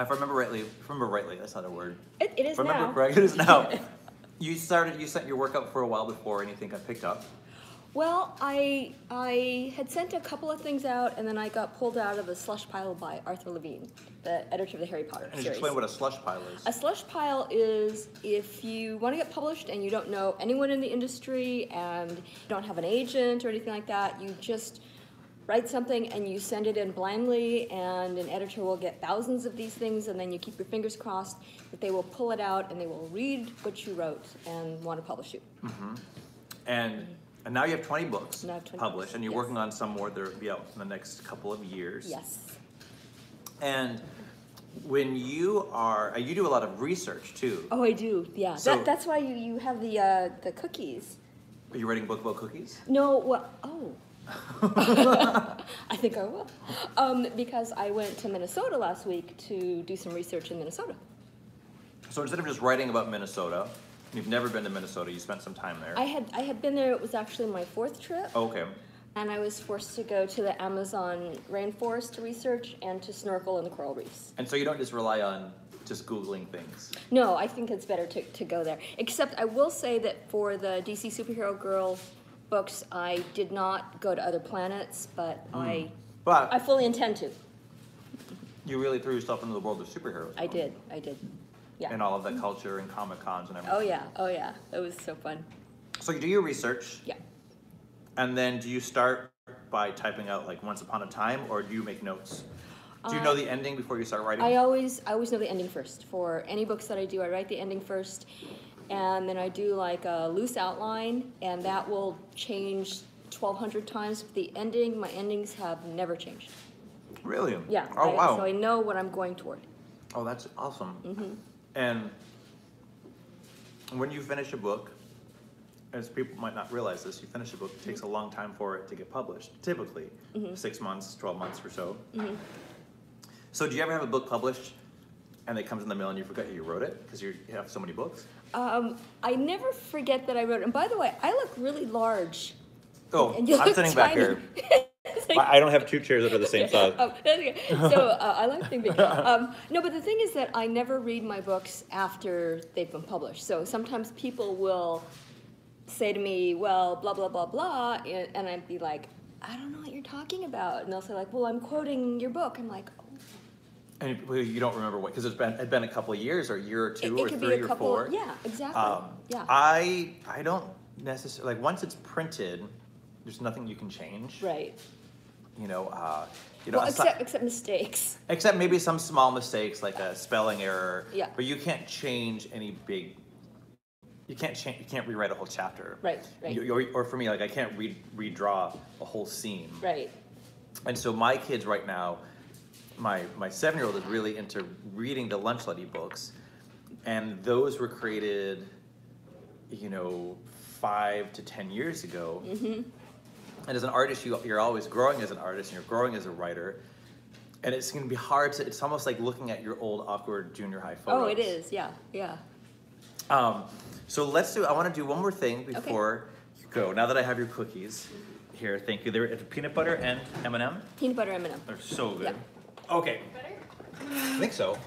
If I remember rightly, that's not a word. It is If I now. remember correctly, it is now. You sent your work up for a while before anything got picked up. Well, I had sent a couple of things out, and then I got pulled out of a slush pile by Arthur Levine, the editor of the Harry Potter And just series. explain what a slush pile is. A slush pile is if you want to get published and you don't know anyone in the industry and you don't have an agent or anything like that, you just write something and you send it in blindly, and an editor will get thousands of these things, and then you keep your fingers crossed that they will pull it out and they will read what you wrote and want to publish you. And now you have 20 books Now I have 20 published, books, and you're yes. working on some more that will be out in the next couple of years. Yes. And when you do a lot of research too. Oh, I do. Yeah. So- That's why you have the cookies. Are you writing a book about cookies? No. Well. Oh. I think I will. Because I went to Minnesota last week to do some research in Minnesota. So instead of just writing about Minnesota, you've never been to Minnesota, you spent some time there. I had been there. It was actually my 4th trip. Okay. And I was forced to go to the Amazon rainforest to research and to snorkel in the coral reefs. And so you don't just rely on just Googling things. No, I think it's better to go there. Except I will say that for the DC Superhero Girl books, I did not go to other planets, but I fully intend to. You really threw yourself into the world of superheroes. I did. Yeah. And all of the culture and Comic Cons and everything. Oh yeah. It was so fun. So you do your research. Yeah. And then do you start by typing out like Once Upon a Time, or do you make notes? Do you know the ending before you start writing? I always know the ending first. For any books that I do, I write the ending first, and then I do like a loose outline, and that will change 1,200 times. The ending, my endings have never changed. Really? Yeah. Oh, wow. So I know what I'm going toward. Oh, that's awesome. And when you finish a book, as people might not realize this, you finish a book, it takes a long time for it to get published, typically 6 months, 12 months or so. So do you ever have a book published and it comes in the mail and you forget you wrote it because you have so many books? I never forget that I wrote it. And by the way, I look really large. Oh, And you I'm look sitting back tiny. here. I don't have two chairs that are the same size. Oh, that's okay. So I like being big. No, but the thing is that I never read my books after they've been published. So sometimes people will say to me, well, blah, blah, blah, blah, and I'd be like, I don't know what you're talking about. And they'll say like, well, I'm quoting your book. I'm like, oh. And you don't remember what, because it'd been a couple of years, or a year or two, It or could 3 be a or couple, 4. yeah, exactly. Yeah. I don't necessarily, like, once it's printed, there's nothing you can change. Right. Well, except mistakes. except maybe some small mistakes, like a spelling error. Yeah. But you can't change any big. You can't rewrite a whole chapter. Right. Or for me, like I can't redraw a whole scene. Right. And so my kids right now, my 7-year-old is really into reading the Lunch Lady books, and those were created, 5 to 10 years ago. And as an artist, you're always growing as an artist, and you're growing as a writer. And it's going to be hard to. It's almost like looking at your old awkward junior high photos. Oh, it is. Yeah. So I want to do one more thing before you go. Now that I have your cookies here, thank you. They're peanut butter and M&M. Peanut butter M&M. They're so good. Yeah. Okay. I think so.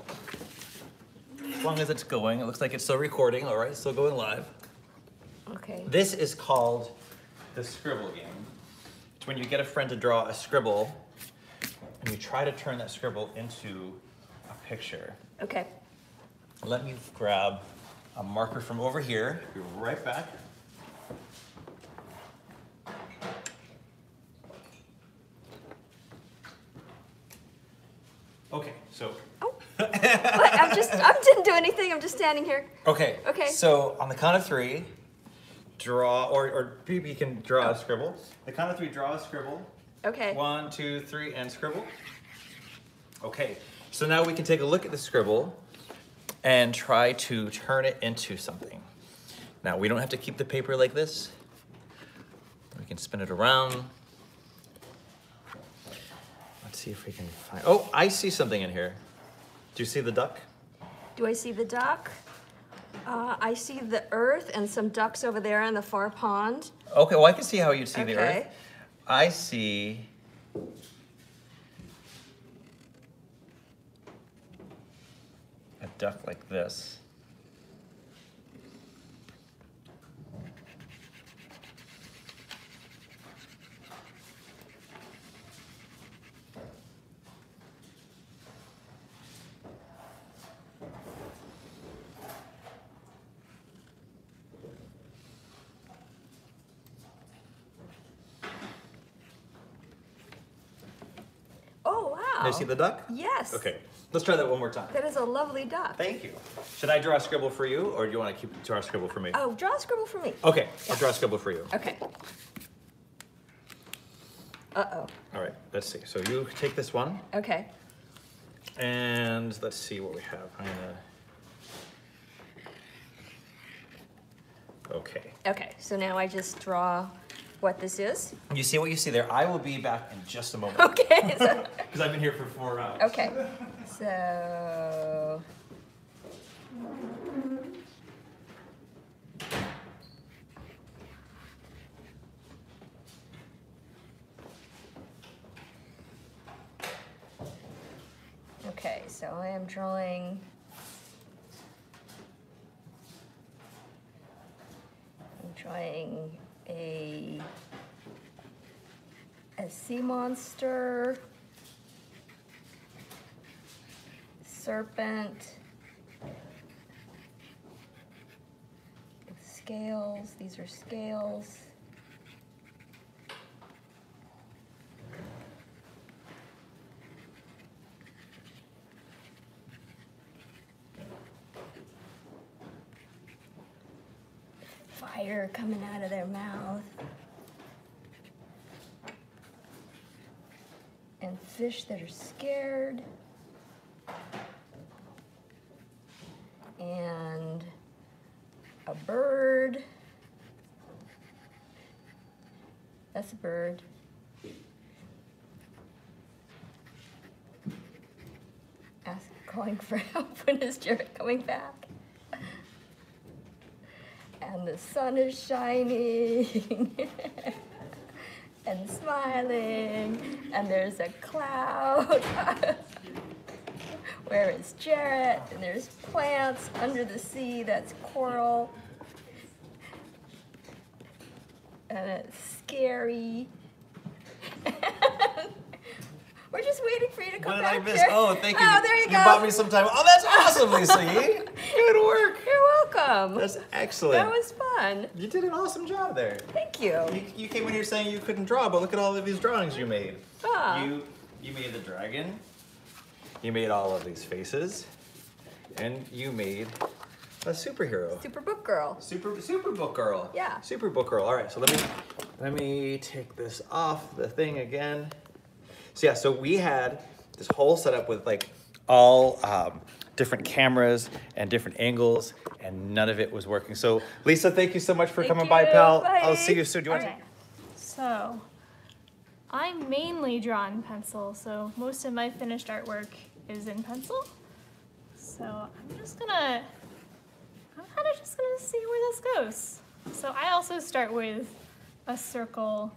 As long as it's going, it looks like it's still recording. All right, it's still going live. Okay. This is called the scribble game. It's when you get a friend to draw a scribble, and you try to turn that scribble into a picture. Okay. Let me grab a marker from over here. Be right back. Okay, so. Oh. I didn't do anything. I'm just standing here. Okay. Okay. So on the count of 3, draw, or maybe you can draw a scribble. The count of 3, draw a scribble. Okay. 1, 2, 3, and scribble. Okay. So now we can take a look at the scribble and try to turn it into something. Now we don't have to keep the paper like this. We can spin it around. Let's see if we can find, oh, I see something in here. Do you see the duck? Do I see the duck? I see the earth and some ducks over there in the far pond. Okay, well I can see how you'd see the Okay. earth. I see a duck like this. Oh, wow. Do you see the duck? Yes. Okay, let's try that one more time. That is a lovely duck. Thank you. Should I draw a scribble for you, or do you want to draw a scribble for me? Oh, draw a scribble for me. Okay, I'll draw a scribble for you. Okay. Uh-oh. All right, let's see. So you take this one, Okay. and let's see what we have. Okay. Okay, so now I just draw what this is. You see what you see there? I will be back in just a moment. Okay. So, Because I've been here for 4 hours. okay. So. Okay, so I am drawing a sea monster, serpent, with scales. These are scales. Fire coming out of their mouth. And fish that are scared. And a bird. That's a bird. Calling for help. When is Jared coming back? And the sun is shining and smiling, and there's a cloud. Where is Jarrett? And there's plants under the sea, that's coral. And it's scary. We're just waiting for you to come back. What did I miss? Oh, thank you. Oh, there you go. You bought me some time. Oh, that's awesome, Lisa. Good work. You're welcome. That's excellent. That was fun. You did an awesome job there. Thank you. You came in here saying you couldn't draw, but look at all of these drawings you made. Ah. You made the dragon. You made all of these faces, and you made a superhero. Super book girl. Super book girl. Yeah. Super book girl. All right. So let me take this off the thing again. So yeah. So we had this whole setup with like all different cameras and different angles, and none of it was working. So Lisa, thank you so much for coming by, pal. Bye. I'll see you soon. Do you want Okay. So, I mainly draw in pencil, so most of my finished artwork is in pencil. So I'm kind of just gonna see where this goes. So I also start with a circle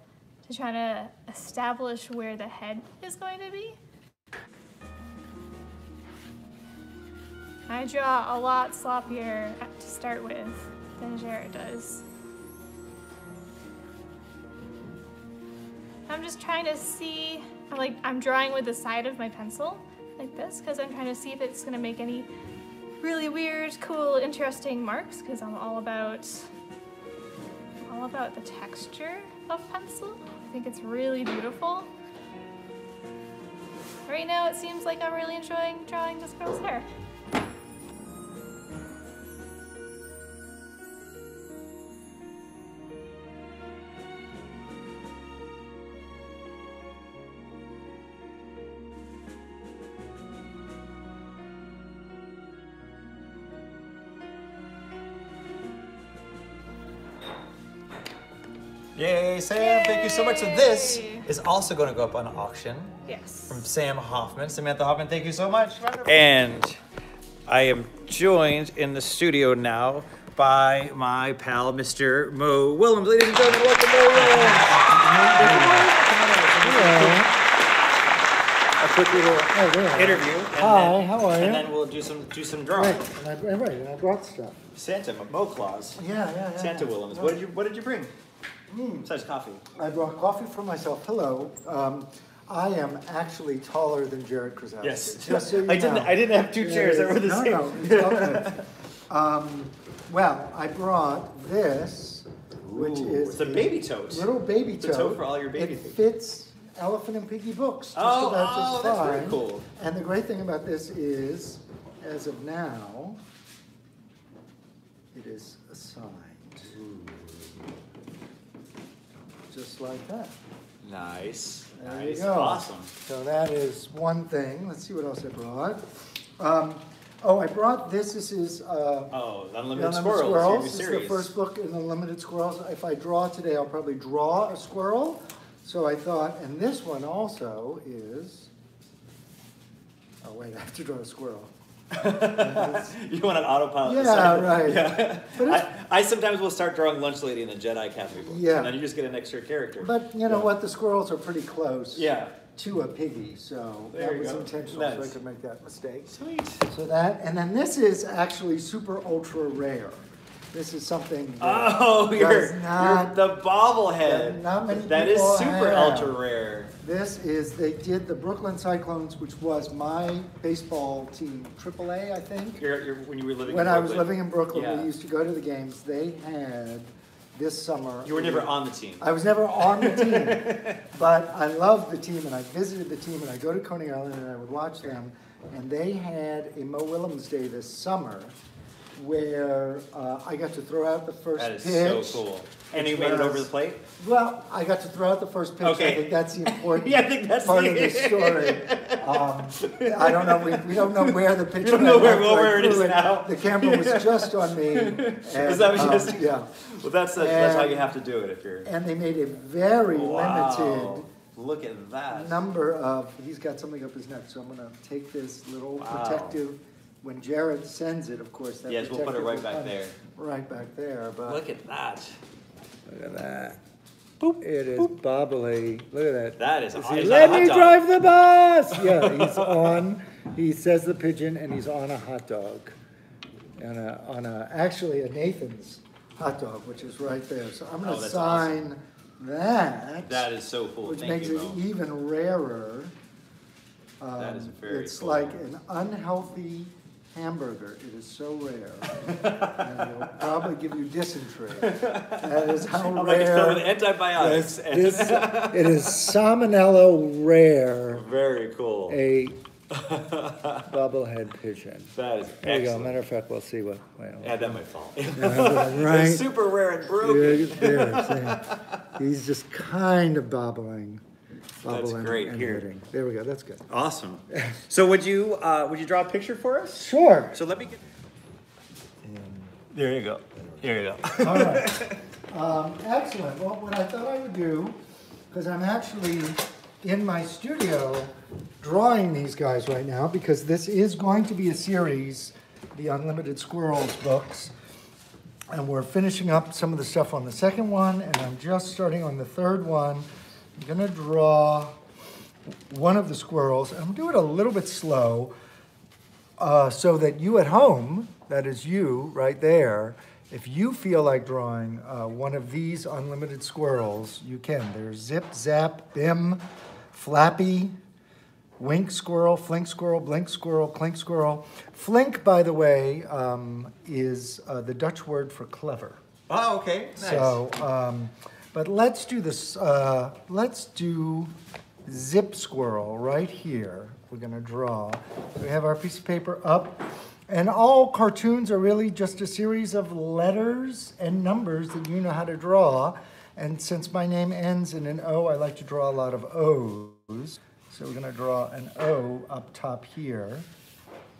to try to establish where the head is going to be. I draw a lot sloppier to start with than Jared does. I'm just trying to see, I'm drawing with the side of my pencil, like this, because I'm trying to see if it's gonna make any really weird, cool, interesting marks, because I'm all about the texture of pencil. I think it's really beautiful. Right now it seems like I'm really enjoying drawing this girl's hair. Yay, Sam, thank you so much. So this is also going to go up on auction. Yes. From Sam Hoffman. Samantha Hoffman, thank you so much. And I am joined in the studio now by my pal, Mr. Mo Willems. Ladies and gentlemen, welcome Mo Willems. A quick little interview. And Hi, how are you? And then we'll do some drawing. Right, and I brought stuff. Santa, Mo Claus. Yeah. Santa Willems. What did you bring? Besides coffee. I brought coffee for myself. Hello. I am actually taller than Jared Krasowski. Yes. Just so you I know. didn't have two chairs that were the same. No, it's all good. Well, I brought this, which is it's a baby tote. Little baby It's tote. a tote for all your baby It things. fits Elephant and Piggy books just Oh, about just that's fine. very cool. And the great thing about this is, as of now, it is assigned. Just like that. Nice. There Nice. you go. Awesome. So that is one thing. Let's see what else I brought. I brought this. This is Oh, the Unlimited Unlimited Squirrels. This is the first book in the Unlimited Squirrels. If I draw today, I'll probably draw a squirrel. So I thought, and this one also is. Oh wait, I have to draw a squirrel. You want an autopilot? Yeah, right. Yeah. But I sometimes will start drawing Lunch Lady in the Jedi Academy book. Yeah. And then you just get an extra character. But you know what? The squirrels are pretty close. Yeah. to a piggy, so There that you was go. intentional, so I Nice. could make that mistake. Sweet. So that, and then this is actually super ultra rare. This is something that Oh, does not, the bobblehead. not many That is people super have. ultra rare. This is, they did the Brooklyn Cyclones, which was my baseball team, AAA, I think. When you were living When in I was Brooklyn. living in Brooklyn, Yeah. we used to go to the games. They had this summer. You were never on the team. I was never on the team, but I loved the team, and I visited the team, and I go to Coney Island, and I would watch them. And they had a Mo Willems Day this summer, where I got to throw out the first That is pitch. so cool. And you made it over the plate? Well, I got to throw out the first pitch. Okay. I think that's the important Yeah, I think that's part the- of the story. I don't know. We don't know where the pitch. You don't know went where- after I where it is threw now. The camera was just on me. And, that just- yeah. Well, that's how And- you have to do it if you're. And they made a very limited Wow. Look at that. number of. He's got something up his neck, so I'm going to take this little protective. When Jared sends it, of course, that Yes, we'll put it protective right will back come there. Right back there, but Look at that. look at that. Boop. It is bobbly. Look at that. That is. Is Is he, that a let hot me dog? drive the bus. Yeah, he's on. He says the pigeon, and he's on a hot dog, and actually a Nathan's hot dog, which is right there. So I'm going to that's sign that. That is so cool. Which Thank makes you, it Mo. even rarer. That is very It's cool. like an unhealthy hamburger. It is so rare, and it'll probably give you dysentery. That is how I'm like, it's filled with rare. antibiotics. It is salmonella rare. Very cool. A bubblehead pigeon. That is There you go. excellent. Matter of fact, we'll see what. Yeah, that might fall. Right. It's super rare and broken. There, see. He's just kind of bobbling. That's great. And Here. hitting. There we go. That's good. Awesome. So would you draw a picture for us? Sure. So let me get. There you go. There you go. All right. Excellent. Well, what I thought I would do, because I'm actually in my studio drawing these guys right now, because this is going to be a series, the Unlimited Squirrels books, and we're finishing up some of the stuff on the second one, and I'm just starting on the third one. I'm going to draw one of the squirrels, and I'm going to do it a little bit slow, so that you at home, that is you right there, if you feel like drawing one of these unlimited squirrels, you can. There's Zip, Zap, Bim, Flappy, Wink Squirrel, Flink Squirrel, Blink Squirrel, Clink Squirrel. Flink, by the way, is the Dutch word for clever. Oh, okay. Nice. So, but let's do this, let's do Zip Squirrel right here. We're gonna draw. So we have our piece of paper up. And all cartoons are really just a series of letters and numbers that you know how to draw. And since my name ends in an O, I like to draw a lot of O's. So we're gonna draw an O up top here.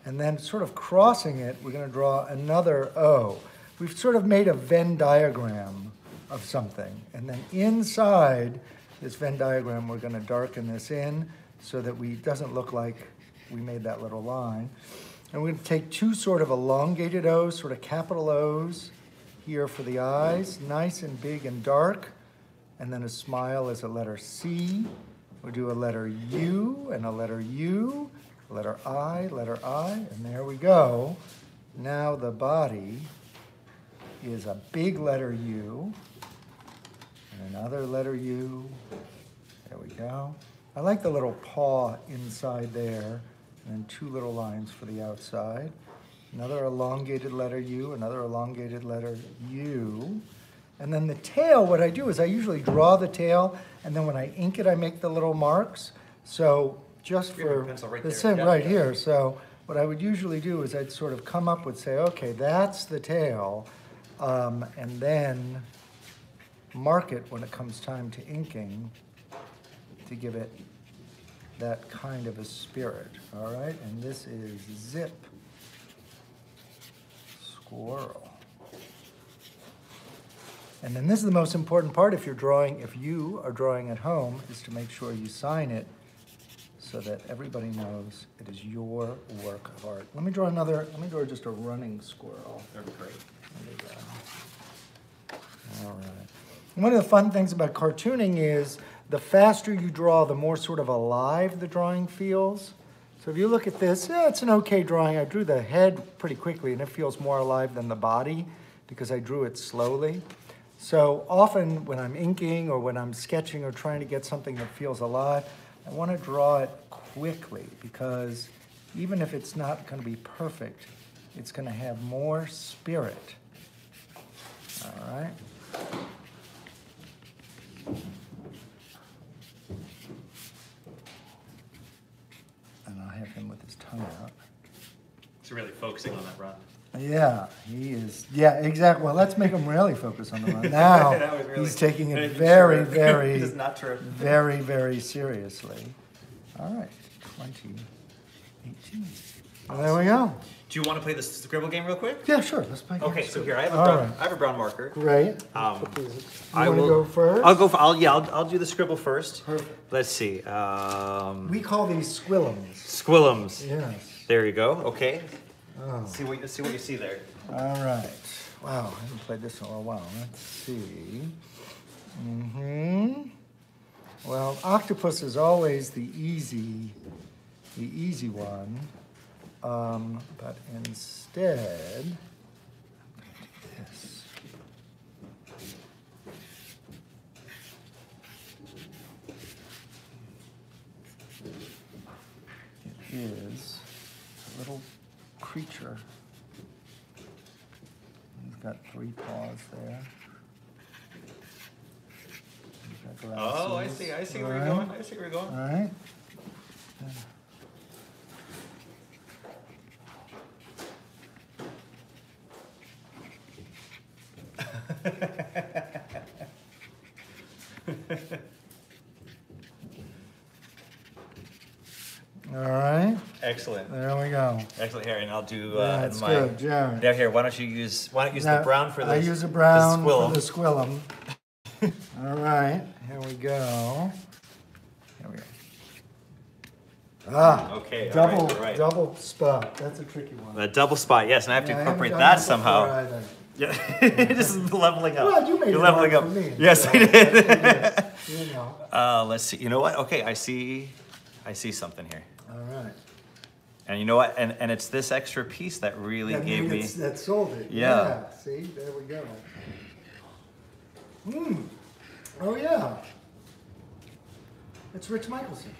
And then sort of crossing it, we're gonna draw another O. We've sort of made a Venn diagram of something. And then inside this Venn diagram, we're gonna darken this in so that it doesn't look like we made that little line. And we're gonna take two sort of elongated O's, sort of capital O's here for the eyes, nice and big and dark. And then a smile is a letter C. We'll do a letter U and a letter U, letter I, and there we go. Now the body is a big letter U and another letter U. There we go. I like the little paw inside there, and then two little lines for the outside. Another elongated letter U, another elongated letter U. And then the tail, what I do is I usually draw the tail, and then when I ink it, I make the little marks. So just You have a for pencil right the there. sim Yeah, right yeah. here. So what I would usually do is I'd sort of come up with, say, okay, that's the tail, and then mark it when it comes time to inking to give it that kind of a spirit, all right? And this is Zip Squirrel. And then this is the most important part if you're drawing, if you are drawing at home, is to make sure you sign it so that everybody knows it is your work of art. Let me draw just a running squirrel. That'd be great. There you go. All right. One of the fun things about cartooning is the faster you draw, the more sort of alive the drawing feels. So if you look at this, yeah, it's an okay drawing. I drew the head pretty quickly, and it feels more alive than the body because I drew it slowly. So often when I'm inking or when I'm sketching or trying to get something that feels alive, I want to draw it quickly because even if it's not going to be perfect, it's going to have more spirit. All right. And I'll have him with his tongue out. It's really focusing on that run. Yeah, he is. Yeah, exactly. Well, let's make him really focus on the run. Now really, he's taking it very, very, this is not true. very, very seriously. All right, 2018. Awesome. There we go. Do you want to play the scribble game real quick? Yeah, sure. Let's play. Okay, so here I have a brown marker. Great. I you want to go first? I'll go. I'll do the scribble first. Perfect. Let's see. We call these squillums. Squillums. Yes. There you go. Okay. Oh. See what you see there. All right. Wow, I haven't played this in a while. Let's see. Well, octopus is always the easy one. But instead, this. It is a little creature. He's got 3 paws there. He's got Oh, I glasses. see where you're going. I see where you're going. All right. All right. Excellent. There we go. Excellent. Here, and I'll do That's my. good, Jared. There, here. Why don't you use the brown for this? I use a brown the squillum. for the squillum. All right. Here we go. Here we go. Ah. Okay. Double, all right. double spot. That's a tricky one. A double spot. Yes, and I have to Yeah, I haven't incorporate done that before somehow. either. Yeah. This is leveling up. Well, you made You're it leveling hard up. for me. Yes, I Yeah, did. you know. Let's see. You know what? Okay, I see something here. All right. And you know what? And it's this extra piece that really gave me. That sold it. Yeah. See, there we go. Oh yeah. It's Rich Michelson.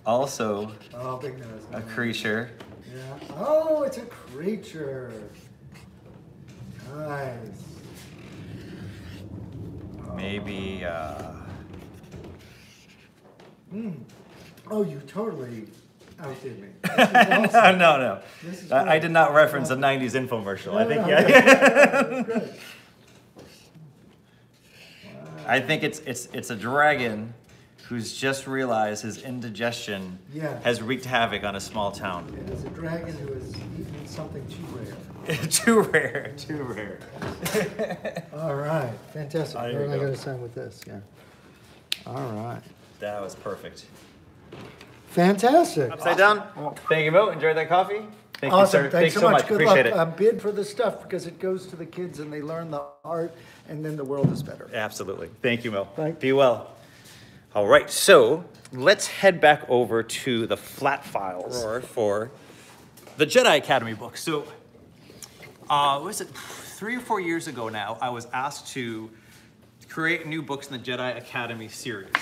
Also, Oh, big nose. a creature. Yeah. Oh, it's a creature. Nice. Maybe. Oh, you totally outdid me. This is awesome. No. This is I great. did not reference a '90s infomercial. I think No, yeah. Great. I think it's a dragon who's just realized his indigestion Yeah. has wreaked havoc on a small town. It is a dragon who has eaten something too rare. Too rare. All right, fantastic. There you What am I go. going to sign with this? Yeah. All right. That was perfect. Fantastic. Upside down. Thank you, Mo. Enjoyed that coffee. Thank you, Awesome. sir. Thanks so much. Good Appreciate luck. it. Bid for the stuff because it goes to the kids and they learn the art and then the world is better. Absolutely. Thank you, Mo. Thank Be well. All right, so let's head back over to the flat files for the Jedi Academy book. So, what was it 3 or 4 years ago now, I was asked to create new books in the Jedi Academy series.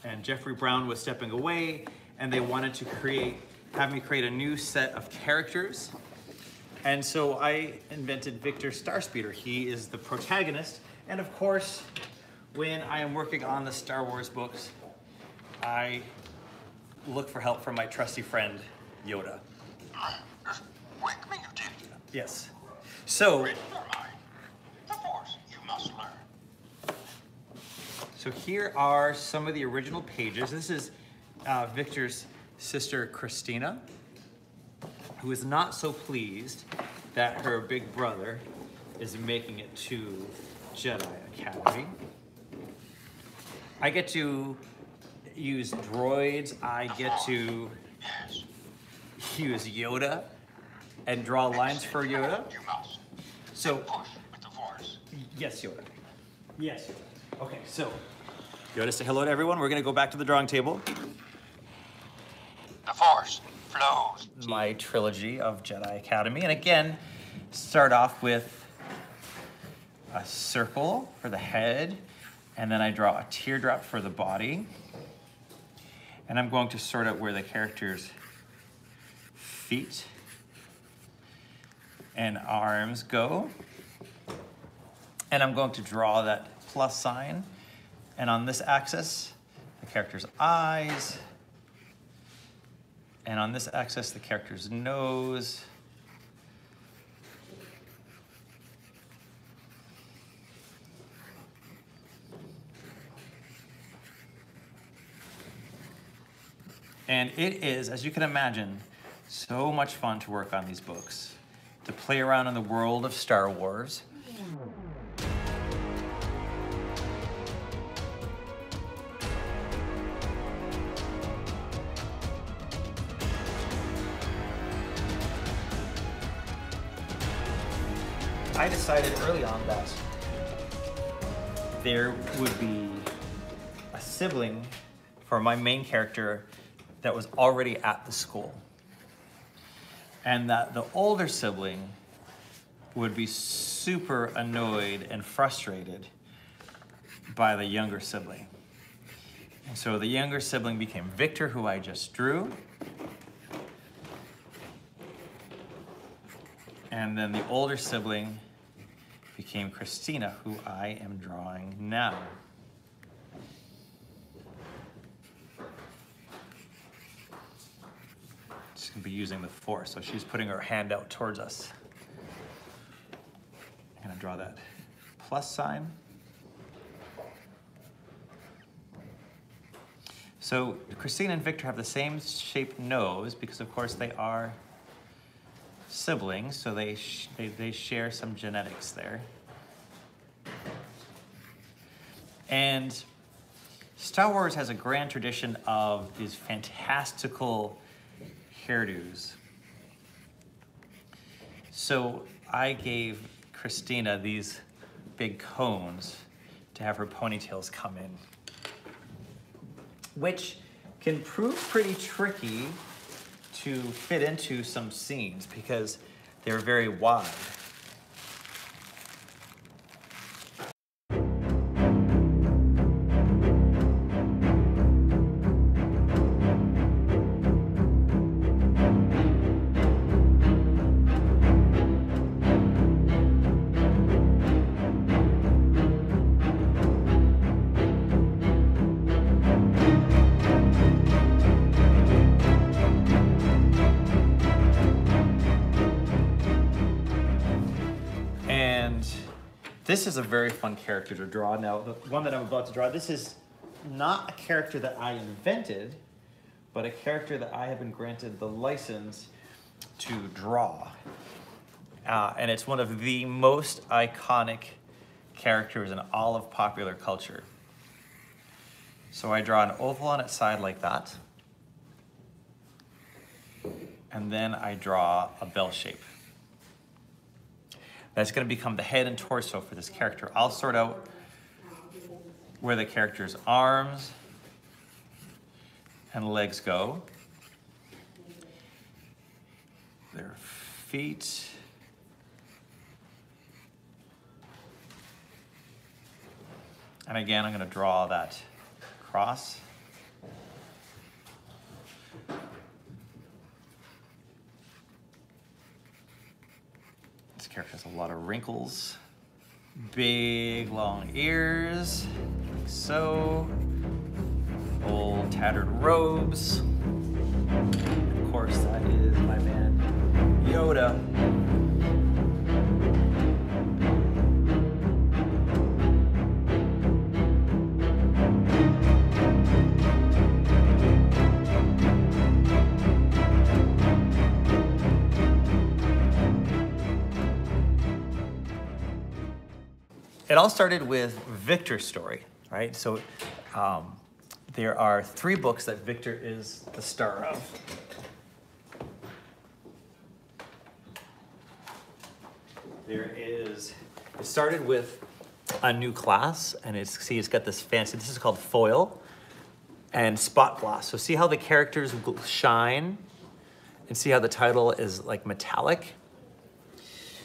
And Jeffrey Brown was stepping away, and they wanted to have me create a new set of characters. And so I invented Victor Starspeeder. He is the protagonist. And of course, when I am working on the Star Wars books, I look for help from my trusty friend, Yoda. Just wake me, you did. Yes. So, Never mind. The Force, you must learn. so here are some of the original pages. This is Victor's sister, Christina, who is not so pleased that her big brother is making it to Jedi Academy. I get to use droids. I get to Yes, use Yoda and draw lines for Yoda. you must. So, Push with the Force. yes, Yoda. Yes. Okay, so you want to say hello to everyone? We're going to go back to the drawing table. The Force flows. My trilogy of Jedi Academy. And again, start off with a circle for the head, and then I draw a teardrop for the body. And I'm going to sort out where the character's feet and arms go. And I'm going to draw that plus sign. And on this axis, the character's eyes. And on this axis, the character's nose. And it is, as you can imagine, so much fun to work on these books, to play around in the world of Star Wars. I decided early on that there would be a sibling for my main character that was already at the school. And that the older sibling would be super annoyed and frustrated by the younger sibling. And so the younger sibling became Victor, who I just drew. And then the older sibling became Christina, who I am drawing now. She's gonna be using the Force, so she's putting her hand out towards us. I'm gonna draw that plus sign. So Christina and Victor have the same shaped nose because, of course, they are siblings, so they share some genetics there. And Star Wars has a grand tradition of these fantastical hairdos. So I gave Christina these big cones to have her ponytails come in, which can prove pretty tricky to fit into some scenes because they're very wide. This is a very fun character to draw. Now, the one that I'm about to draw, this is not a character that I invented, but a character that I have been granted the license to draw. And it's one of the most iconic characters in all of popular culture. So I draw an oval on its side like that. And then I draw a bell shape. That's going to become the head and torso for this character. I'll sort out where the character's arms and legs go. Their feet. And again, I'm going to draw that cross. This character has a lot of wrinkles, big long ears, like so, old tattered robes. Of course, that is my man, Yoda. It all started with Victor's story, right? So there are 3 books that Victor is the star of. It started with a new class, and see, it's got this fancy, this is called foil and spot gloss. So see how the characters shine, and see how the title is like metallic.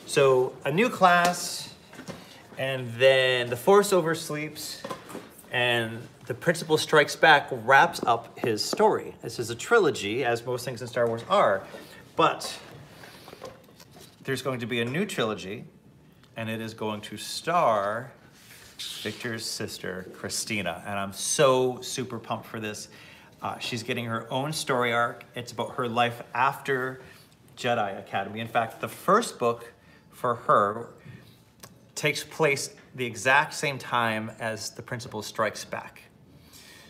So a new class, and then the force oversleeps, and the principal strikes back wraps up his story. This is a trilogy, as most things in Star Wars are, but there's going to be a new trilogy, and it is going to star Victor's sister, Christina, and I'm so super pumped for this. She's getting her own story arc. It's about her life after Jedi Academy. In fact, the first book for her takes place the exact same time as The Principal Strikes Back.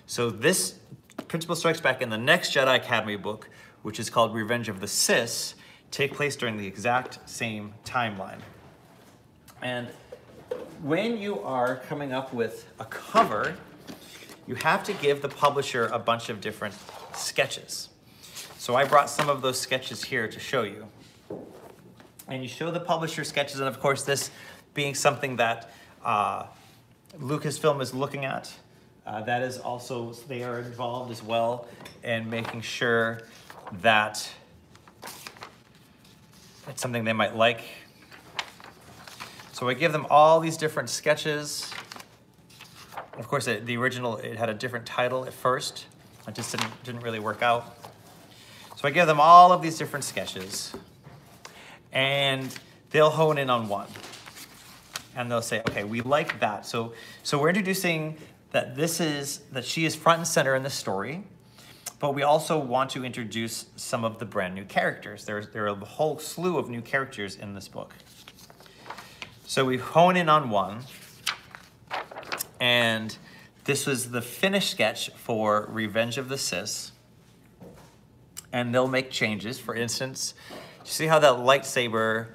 So this Principal Strikes Back and the next Jedi Academy book, which is called Revenge of the Sith, take place during the exact same timeline. And when you are coming up with a cover, you have to give the publisher a bunch of different sketches. So I brought some of those sketches here to show you. And you show the publisher sketches, and of course this being something that Lucasfilm is looking at, that is also, they are involved as well in making sure that it's something they might like. So I give them all these different sketches. Of course, the original, it had a different title at first. It just didn't really work out. So I give them all of these different sketches, and they'll hone in on one. And they'll say, okay, we like that. So we're introducing that that she is front and center in the story, but we also want to introduce some of the brand new characters. There are a whole slew of new characters in this book. So we hone in on one, and this was the finished sketch for Revenge of the Sith, and they'll make changes. For instance, you see how that lightsaber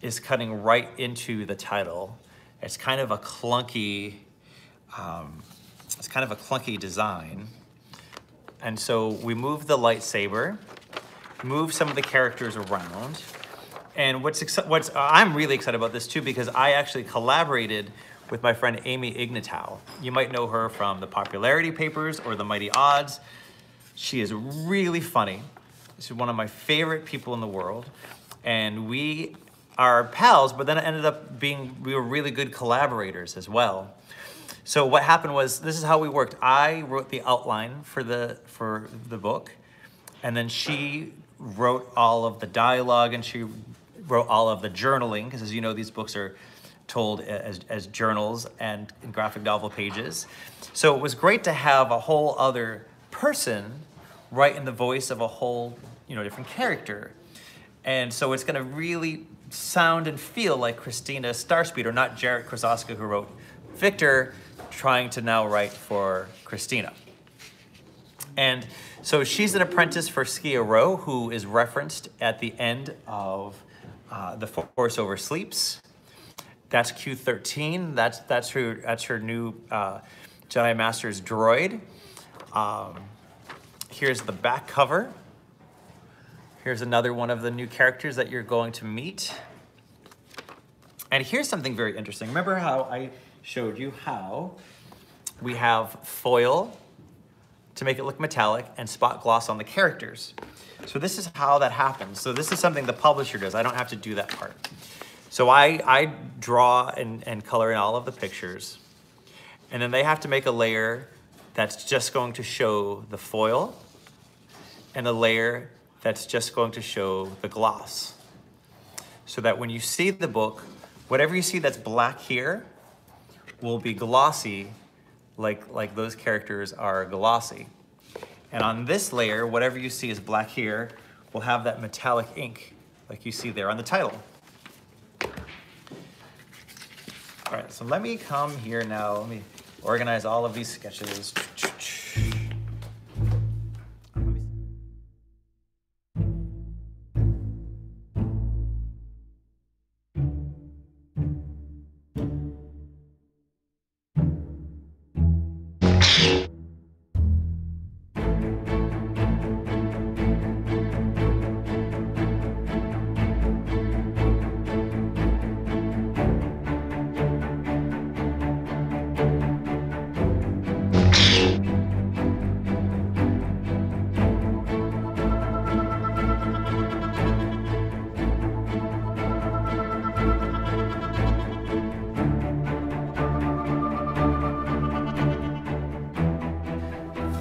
is cutting right into the title. It's kind of a clunky, design. And so we move the lightsaber, move some of the characters around. And I'm really excited about this too, because I actually collaborated with my friend Amy Ignatow. You might know her from the Popularity Papers or the Mighty Odds. She is really funny. She's one of my favorite people in the world. And we are pals, but then it ended up we were really good collaborators as well. So what happened was, this is how we worked. I wrote the outline for the book, and then she wrote all of the dialogue, and she wrote all of the journaling, because as you know, these books are told as journals and in graphic novel pages. So it was great to have a whole other person write in the voice of a whole, different character. And so it's gonna really sound and feel like Christina Starspeeder, not Jarrett Krasoska, who wrote Victor, trying to now write for Christina. And so she's an apprentice for Skia Rowe, who is referenced at the end of The Force Oversleeps. That's Q13. That's her new Jedi Master's droid. Here's the back cover. Here's another one of the new characters that you're going to meet. And here's something very interesting. Remember how I showed you how we have foil to make it look metallic and spot gloss on the characters. So this is how that happens. So this is something the publisher does. I don't have to do that part. So I draw and color in all of the pictures, and then they have to make a layer that's just going to show the foil and a layer that's just going to show the gloss. So that when you see the book, whatever you see that's black here will be glossy, like those characters are glossy. And on this layer, whatever you see is black here will have that metallic ink, like you see there on the title. All right, so let me come here now. Let me organize all of these sketches.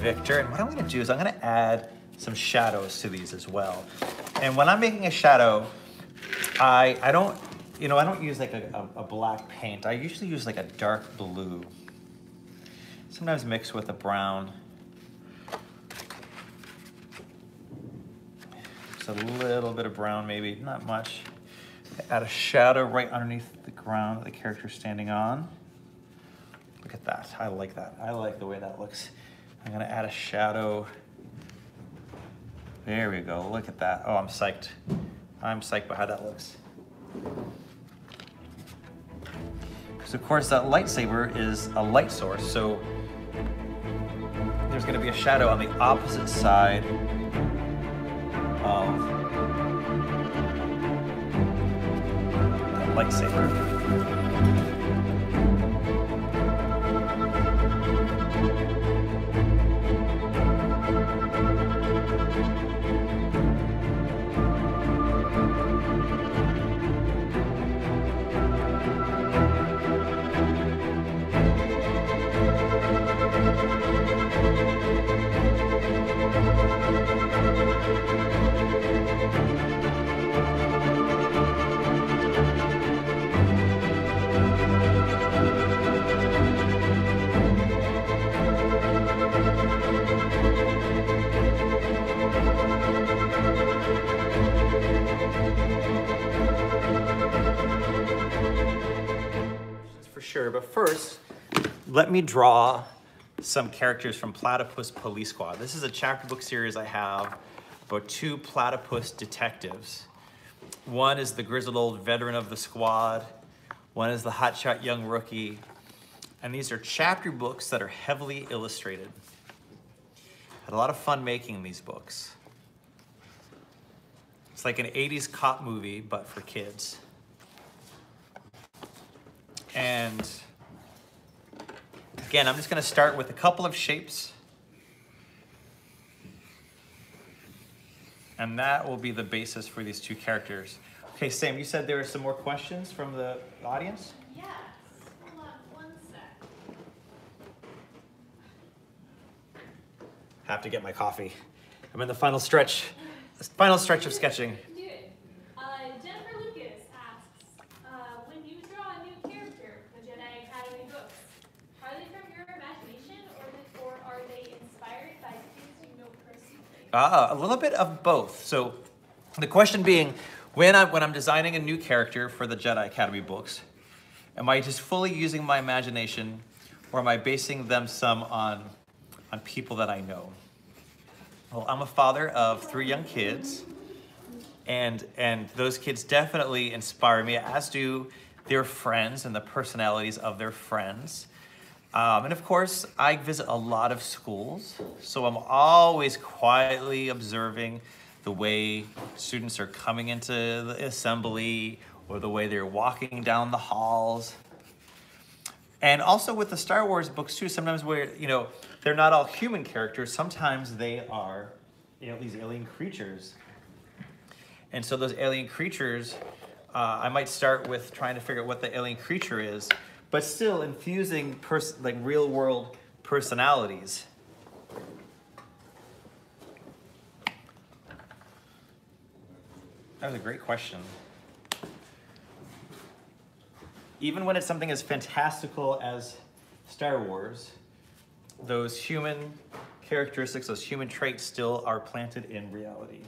Victor. And what I'm gonna do is I'm gonna add some shadows to these as well. And when I'm making a shadow, I don't use like a black paint. I usually use like a dark blue. Sometimes mixed with a brown. Just a little bit of brown maybe, not much. Add a shadow right underneath the ground that the character's standing on. Look at that, I like that. I like the way that looks. I'm gonna add a shadow. There we go, look at that. Oh, I'm psyched. I'm psyched by how that looks. Because of course that lightsaber is a light source, so there's gonna be a shadow on the opposite side of the lightsaber. Sure, but first, let me draw some characters from Platypus Police Squad. This is a chapter book series I have about 2 platypus detectives. One is the grizzled old veteran of the squad. One is the hotshot young rookie. And these are chapter books that are heavily illustrated. Had a lot of fun making these books. It's like an 80s cop movie, but for kids. And again, I'm just gonna start with a couple of shapes. And that will be the basis for these 2 characters. Okay, Sam, you said there were some more questions from the audience? Yes. Hold on one sec. Have to get my coffee. I'm in the final stretch of sketching. Jennifer Lucas asks, when you draw a new character for the Jedi Academy books, are they from your imagination or are they inspired by kids you know personally? A little bit of both. So the question being, when I'm designing a new character for the Jedi Academy books, am I just fully using my imagination or am I basing them some on people that I know? Well, I'm a father of 3 young kids. And those kids definitely inspire me, as do their friends and the personalities of their friends. And of course, I visit a lot of schools, so I'm always quietly observing the way students are coming into the assembly or the way they're walking down the halls. And also with the Star Wars books too, sometimes where, they're not all human characters, sometimes they are, these alien creatures. And so those alien creatures, I might start with trying to figure out what the alien creature is, but still infusing like real world personalities. That was a great question. Even when it's something as fantastical as Star Wars, those human characteristics, those human traits still are planted in reality.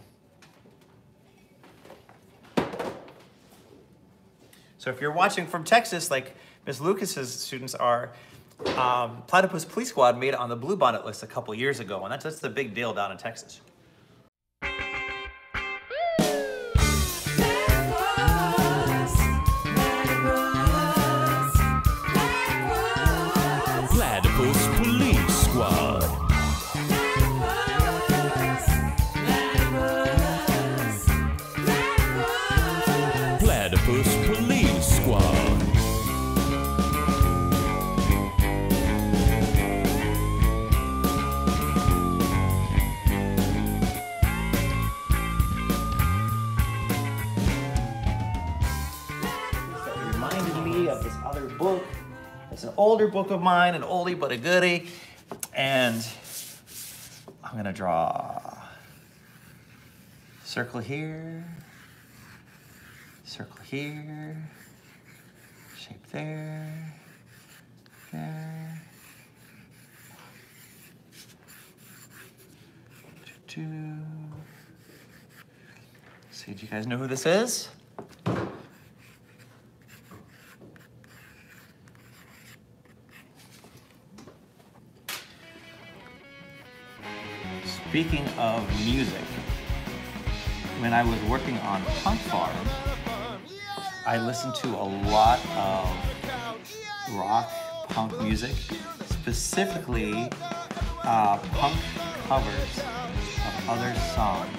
So if you're watching from Texas, like Ms. Lucas's students are, Platypus Police Squad made it on the Bluebonnet list a couple years ago, and that's the big deal down in Texas. Platypus Police Squad. Platypus Police Squad. It reminded me of this other book. It's an older book of mine, an oldie but a goodie. And I'm gonna draw circle here, circle here, shape there, there. See, do you guys know who this is? Speaking of music, when I was working on Punk Farm, I listened to a lot of rock, punk music, specifically punk covers of other songs.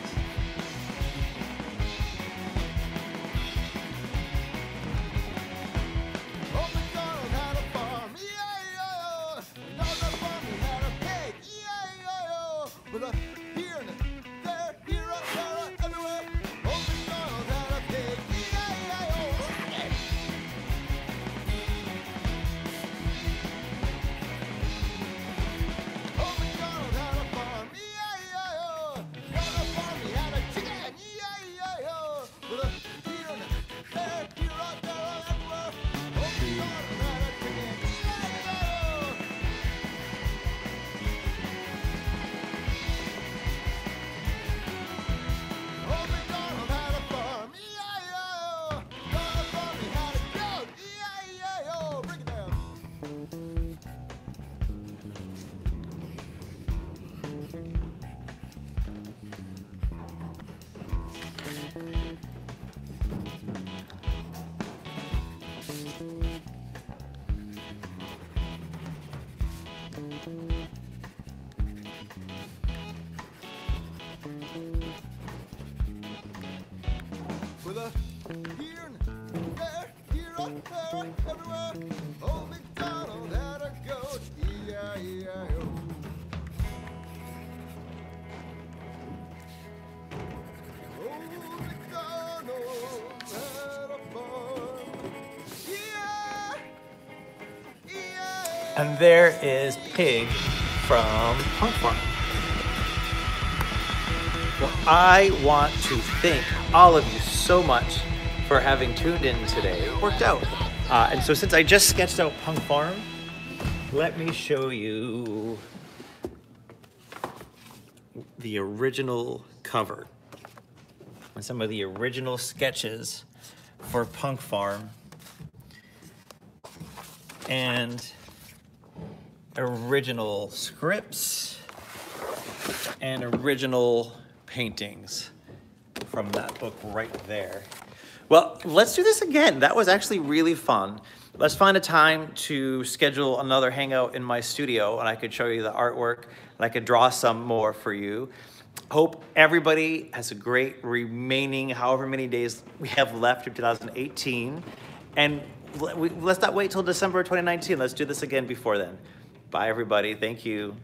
With a here and there, here and there, everywhere. Old MacDonald had a goat, E-I-E-I-O. Old MacDonald had a farm, E-I-E-I-O. And there is Pig from Punk Farm. Well, I want to thank all of you so much for having tuned in today. It worked out. And so since I just sketched out Punk Farm, let me show you the original cover and some of the original sketches for Punk Farm and original scripts and original paintings from that book right there. Well, let's do this again. That was actually really fun. Let's find a time to schedule another hangout in my studio and I could show you the artwork and I could draw some more for you. Hope everybody has a great remaining however many days we have left of 2018. And let's not wait till December 2019. Let's do this again before then. Bye, everybody. Thank you.